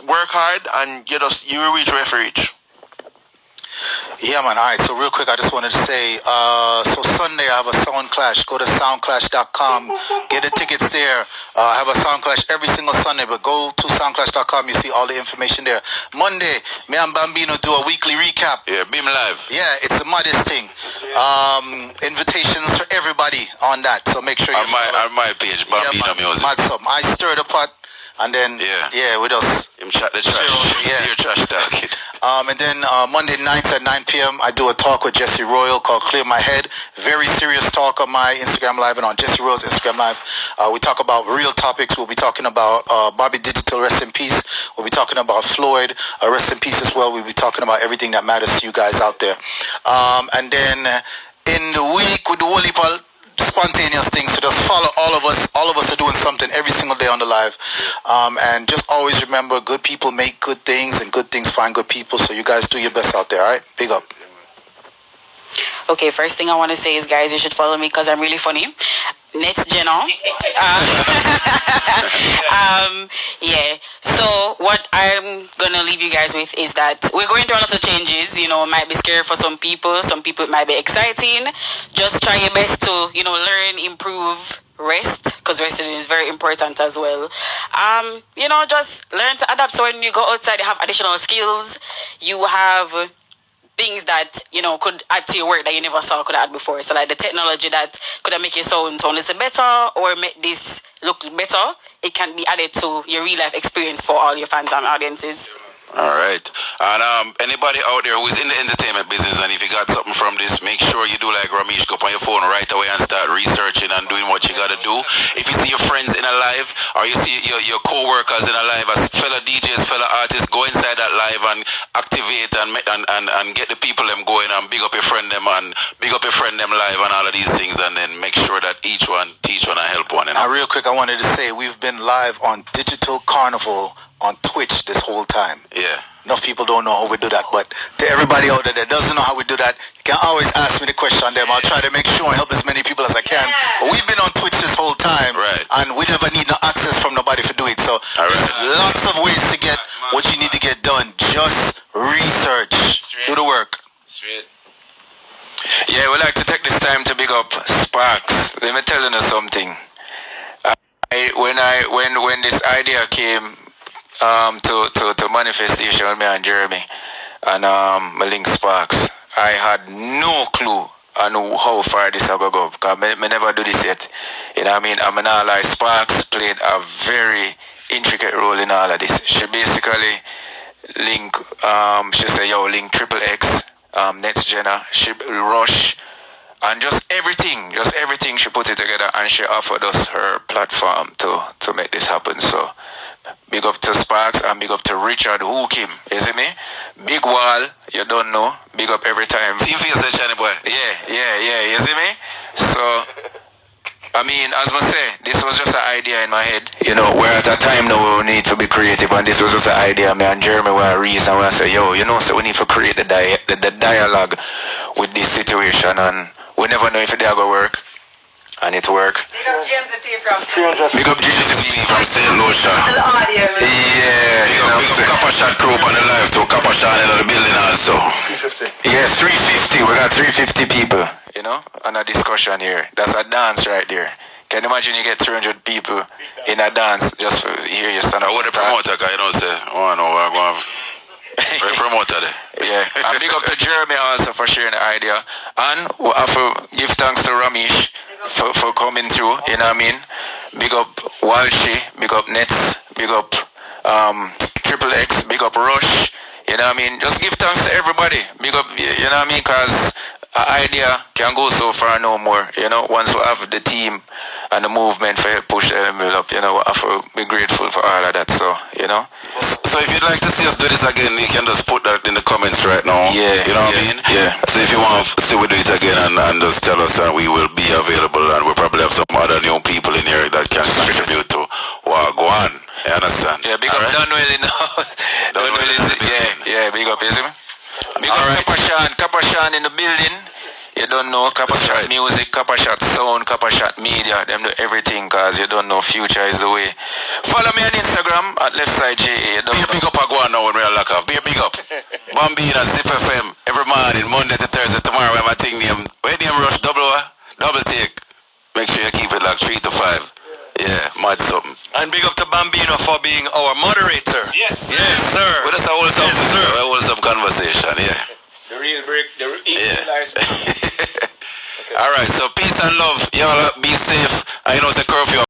work hard, and you will reach where you reach. Yeah, man. All right. So real quick, I just wanted to say, so Sunday I have a sound clash. Go to soundclash.com. Get the tickets there. I have a sound clash every single Sunday, but go to soundclash.com. You see all the information there. Monday, me and Bambino do a weekly recap. Yeah, Beam Live. Yeah, it's the maddest thing. Invitations for everybody on that. So make sure you on my page, Bambino Music. Mad something. I stir the pot. And then, we just... Him chat the trash. Yeah. Your trash talking. And then Monday nights at 9 p.m. I do a talk with Jesse Royal called Clear My Head. Very serious talk on my Instagram Live and on Jesse Royal's Instagram Live. We talk about real topics. We'll be talking about Bobby Digital, rest in peace. We'll be talking about Floyd, rest in peace as well. We'll be talking about everything that matters to you guys out there. And then in the week with the whole heap of spontaneous things, so just follow all of us. All of us are doing something every single day on the live. And just always remember, good people make good things and good things find good people. So you guys do your best out there, all right? Big up. Okay, first thing I want to say is, guys, you should follow me because I'm really funny. Next Jenna. Yeah. So what I'm gonna leave you guys with is that we're going through a lot of changes. You know, it might be scary for some people. Some people it might be exciting. Just try your best to, you know, learn, improve, rest, because resting is very important as well. You know, just learn to adapt. So when you go outside, you have additional skills. You have things that, you know, could add to your work that you never saw could add before. So like the technology that could make your sound a little better or make this look better, it can be added to your real life experience for all your fans and audiences. All right. And anybody out there who's in the entertainment business, and if you got something from this, make sure you do like Romeich, go up on your phone right away and start researching and doing what you got to do. If you see your friends in a live, or you see your co-workers in a live, as fellow DJs, fellow artists, go inside that live and activate and get the people them going and big up your friend them and big up your friend them live and all of these things, and then make sure that each one teach one and help one. You know? Now, real quick, I wanted to say we've been live on Digital Carnival on Twitch this whole time. Yeah. Enough people don't know how we do that, but to everybody out there that doesn't know how we do that, you can always ask me the question on them. I'll try to make sure and help as many people as I can. But we've been on Twitch this whole time, and we never need no access from nobody to do it. So there's lots of ways to get what you need to get done. Just research. Do the work. Yeah, we'd like to take this time to big up Sparks. Let me tell you something. When this idea came to manifestation with me and Jeremy and my link Sparks, I had no clue on how far this will go because I never do this yet. You know what I mean? I'm not like Sparks played a very intricate role in all of this. She basically link she said, yo, link Triple X, Next Jenna, she Rush, and just everything she put it together, and she offered us her platform to make this happen. So big up to Sparks and big up to Richard Hookim. You see me? Big Wall, you don't know. Big up every time. Team feels the shiny boy. Yeah. You see me? So I mean, as I say, this was just an idea in my head. You know, we're at a time now where we need to be creative, and this was just an idea. Me and Jeremy were a reason where I say, yo, you know, so we need to create the dialogue with this situation, and we never know if it's going to work. And it worked. Big up James P from St. Big up James P from St. Lucia. Yeah. Big up Copper Shot crew on the live too. Copper Shot in the building also. 350. Yeah, 350. We got 350 people. You know, on a discussion here. That's a dance right there. Can you imagine you get 300 people in a dance just for hear you stand up? What the promoter guy, you don't say, oh no, we're going to have promoter there. Yeah, and big up to Jeremy also for sharing the idea. And we have to give thanks to Romeich for coming through, you know what I mean? Big up Walshy, big up Nets, big up Triple X, big up Rush, you know what I mean? Just give thanks to everybody, big up, you know what I mean? Because an idea can go so far no more, you know, once we have the team and the movement for help push the envelope, you know, we have to be grateful for all of that, so, you know. So if you'd like to see us do this again, you can just put that in the comments right now. Yeah. You know what I mean? Yeah. So if you want to see we do it again and just tell us, and we will be available, and we'll probably have some other new people in here that can contribute to Wagwan. You understand? Yeah, big up Donwell in the house. Donwell is, yeah, big up, you see me? Big up Kappa Shan in the building. You don't know Kappa Shot Music, Kappa Shot Sound, Kappa Shot Media. Them do everything because you don't know future is the way. Follow me on Instagram at Leftside J. Be a big up Agwan now when we're lock off. Be a big up. Bambino Zip FM every morning, Monday to Thursday. Tomorrow we have a thing named Rush double take. Make sure you keep it like 3 to 5. Yeah, mad something. And big up to Bambino for being our moderator. Yes, sir. Well, that's a wholesome conversation, yeah. The real break, ice. All right, so peace and love. Y'all be safe. I know it's a curfew.